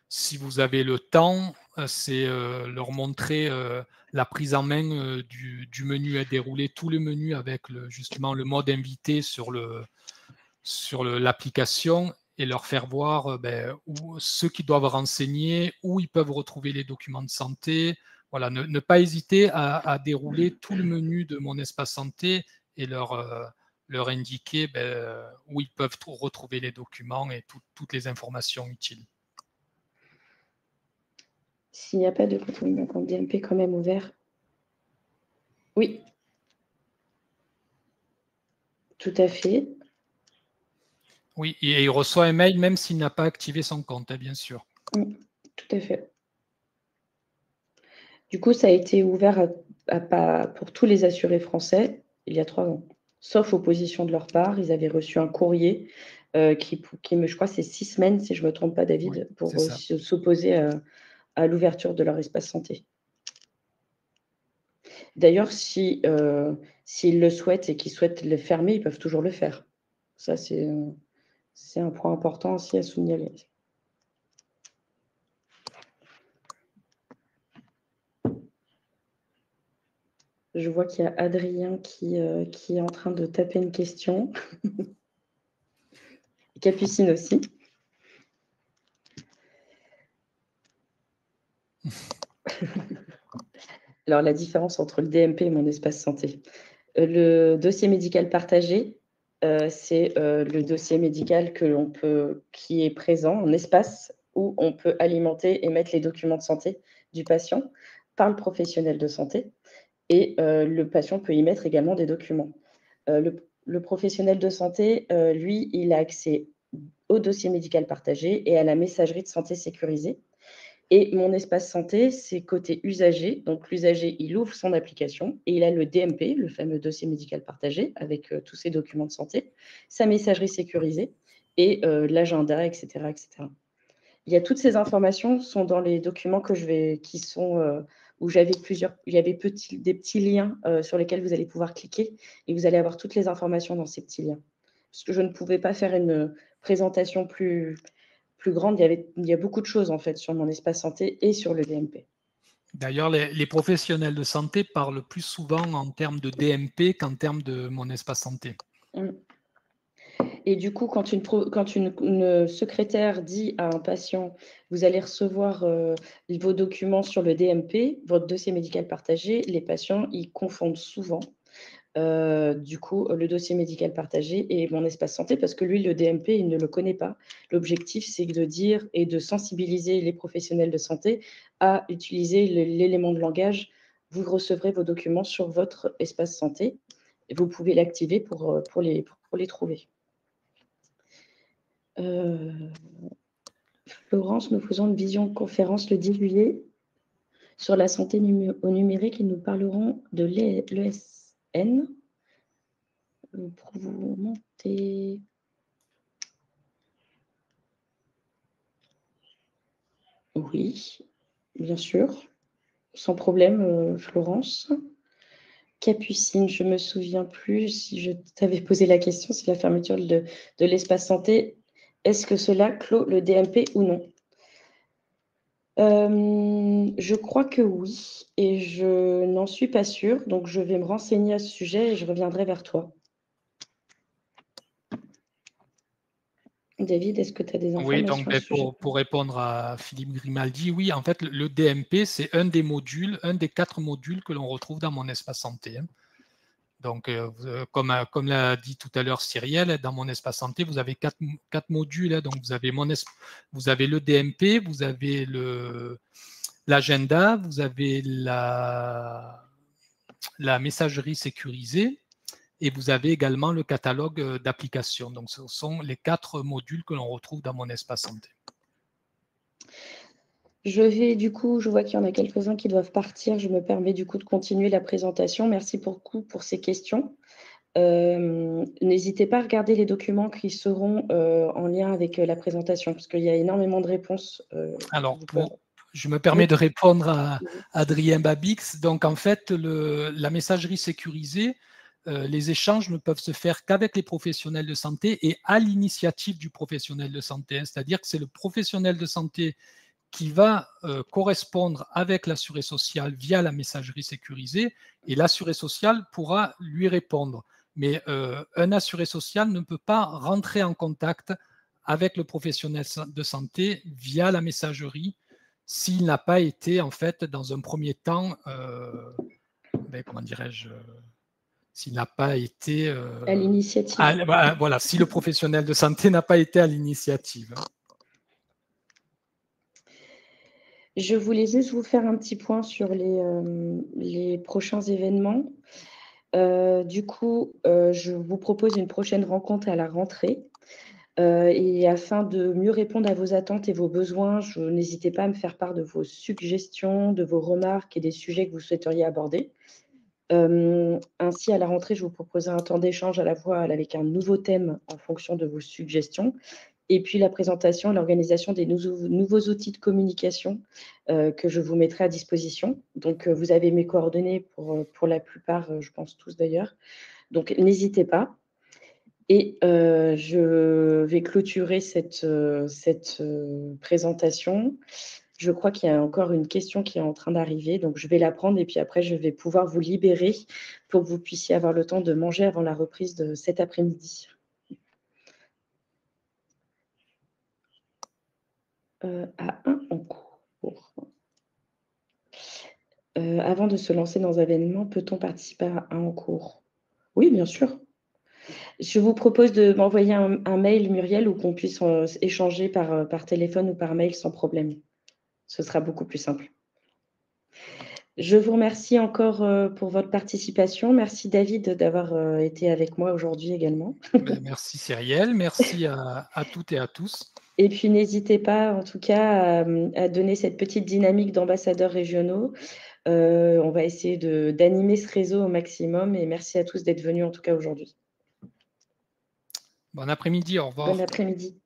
si vous avez le temps, c'est leur montrer la prise en main du menu à dérouler, tout le menu avec justement le mode invité sur l'application et leur faire voir ceux qui doivent renseigner, où ils peuvent retrouver les documents de santé. Voilà, ne pas hésiter à dérouler tout le menu de Mon Espace Santé et leur indiquer où ils peuvent retrouver les documents et toutes les informations utiles. S'il n'y a pas de compte DMP quand même ouvert. Oui. Tout à fait. Oui, et il reçoit un mail même s'il n'a pas activé son compte, bien sûr. Tout à fait. Du coup, ça a été ouvert pour tous les assurés français il y a 3 ans. Sauf opposition de leur part, ils avaient reçu un courrier je crois, c'est 6 semaines, si je ne me trompe pas, David, Oui, pour s'opposer à l'ouverture de leur espace santé. D'ailleurs, s'ils le souhaitent et qu'ils souhaitent le fermer, ils peuvent toujours le faire. Ça, c'est un point important aussi à signaler. Je vois qu'il y a Adrien qui est en train de taper une question. Capucine aussi. Alors, la différence entre le DMP et Mon Espace Santé. Le dossier médical partagé, c'est le dossier médical qui est présent en espace où on peut alimenter et mettre les documents de santé du patient par le professionnel de santé. Et le patient peut y mettre également des documents. Le professionnel de santé, lui, il a accès au dossier médical partagé et à la messagerie de santé sécurisée. Et Mon Espace Santé, c'est côté usager. Donc, l'usager, il ouvre son application et il a le DMP, le fameux dossier médical partagé, avec tous ses documents de santé, sa messagerie sécurisée et l'agenda, etc., etc. Il y a toutes ces informations sont dans les documents où il y avait des petits liens sur lesquels vous allez pouvoir cliquer et vous allez avoir toutes les informations dans ces petits liens. Parce que je ne pouvais pas faire une présentation plus grande. Il y a beaucoup de choses en fait sur Mon Espace Santé et sur le DMP. D'ailleurs, les professionnels de santé parlent plus souvent en termes de DMP qu'en termes de Mon Espace Santé. Et du coup, quand une secrétaire dit à un patient, vous allez recevoir vos documents sur le DMP, votre dossier médical partagé, les patients, ils confondent souvent du coup le dossier médical partagé et Mon Espace Santé parce que lui, le DMP, il ne le connaît pas. L'objectif, c'est de dire et de sensibiliser les professionnels de santé à utiliser l'élément de langage. Vous recevrez vos documents sur votre espace santé et vous pouvez l'activer pour les trouver. Florence, nous faisons une visioconférence le 10 juillet sur la santé au numérique et nous parlerons de l'ESN. Pour vous monter. Oui, bien sûr, sans problème, Florence. Capucine, je ne me souviens plus si je t'avais posé la question, si la fermeture de l'espace santé, est-ce que cela clôt le DMP ou non? Je crois que oui, et je n'en suis pas sûre, donc je vais me renseigner à ce sujet et je reviendrai vers toi. David, est-ce que tu as des informations? Oui, donc pour répondre à Philippe Grimaldi, oui, en fait, le DMP, c'est un des 4 modules que l'on retrouve dans Mon Espace Santé. Donc, comme l'a dit tout à l'heure Cyrielle, dans mon espace santé, vous avez quatre modules. Donc, vous avez le DMP, vous avez l'agenda, vous avez la messagerie sécurisée et vous avez également le catalogue d'applications. Donc, ce sont les 4 modules que l'on retrouve dans mon espace santé. Je vois qu'il y en a quelques-uns qui doivent partir. Je me permets du coup de continuer la présentation. Merci beaucoup pour ces questions. N'hésitez pas à regarder les documents qui seront en lien avec la présentation, parce qu'il y a énormément de réponses. Alors, je me permets de répondre à Adrien Babix. Donc, en fait, la messagerie sécurisée, les échanges ne peuvent se faire qu'avec les professionnels de santé et à l'initiative du professionnel de santé. C'est-à-dire que c'est le professionnel de santé qui va correspondre avec l'assuré social via la messagerie sécurisée, et l'assuré social pourra lui répondre. Mais un assuré social ne peut pas rentrer en contact avec le professionnel de santé via la messagerie s'il n'a pas été, en fait, dans un premier temps, comment dirais-je, s'il n'a pas été… à l'initiative. Voilà, si le professionnel de santé n'a pas été à l'initiative. Je voulais juste vous faire un petit point sur les prochains événements. Du coup, je vous propose une prochaine rencontre à la rentrée. Et afin de mieux répondre à vos attentes et vos besoins, n'hésitez pas à me faire part de vos suggestions, de vos remarques et des sujets que vous souhaiteriez aborder. Ainsi, à la rentrée, je vous proposerai un temps d'échange à la fois avec un nouveau thème en fonction de vos suggestions, et puis la présentation et l'organisation des nouveaux outils de communication que je vous mettrai à disposition. Donc, vous avez mes coordonnées pour la plupart, je pense tous d'ailleurs. Donc, n'hésitez pas. Et je vais clôturer cette présentation. Je crois qu'il y a encore une question qui est en train d'arriver, donc je vais la prendre et puis après, je vais pouvoir vous libérer pour que vous puissiez avoir le temps de manger avant la reprise de cet après-midi. A1 en cours. Avant de se lancer dans un événement, peut-on participer à un en cours? Oui, bien sûr. Je vous propose de m'envoyer un mail, Muriel, ou qu'on puisse échanger par téléphone ou par mail sans problème. Ce sera beaucoup plus simple. Je vous remercie encore pour votre participation. Merci David d'avoir été avec moi aujourd'hui également. Merci Cyrielle, merci à toutes et à tous. Et puis n'hésitez pas en tout cas à donner cette petite dynamique d'ambassadeurs régionaux. On va essayer d'animer ce réseau au maximum et merci à tous d'être venus en tout cas aujourd'hui. Bon après-midi, au revoir. Bon après-midi.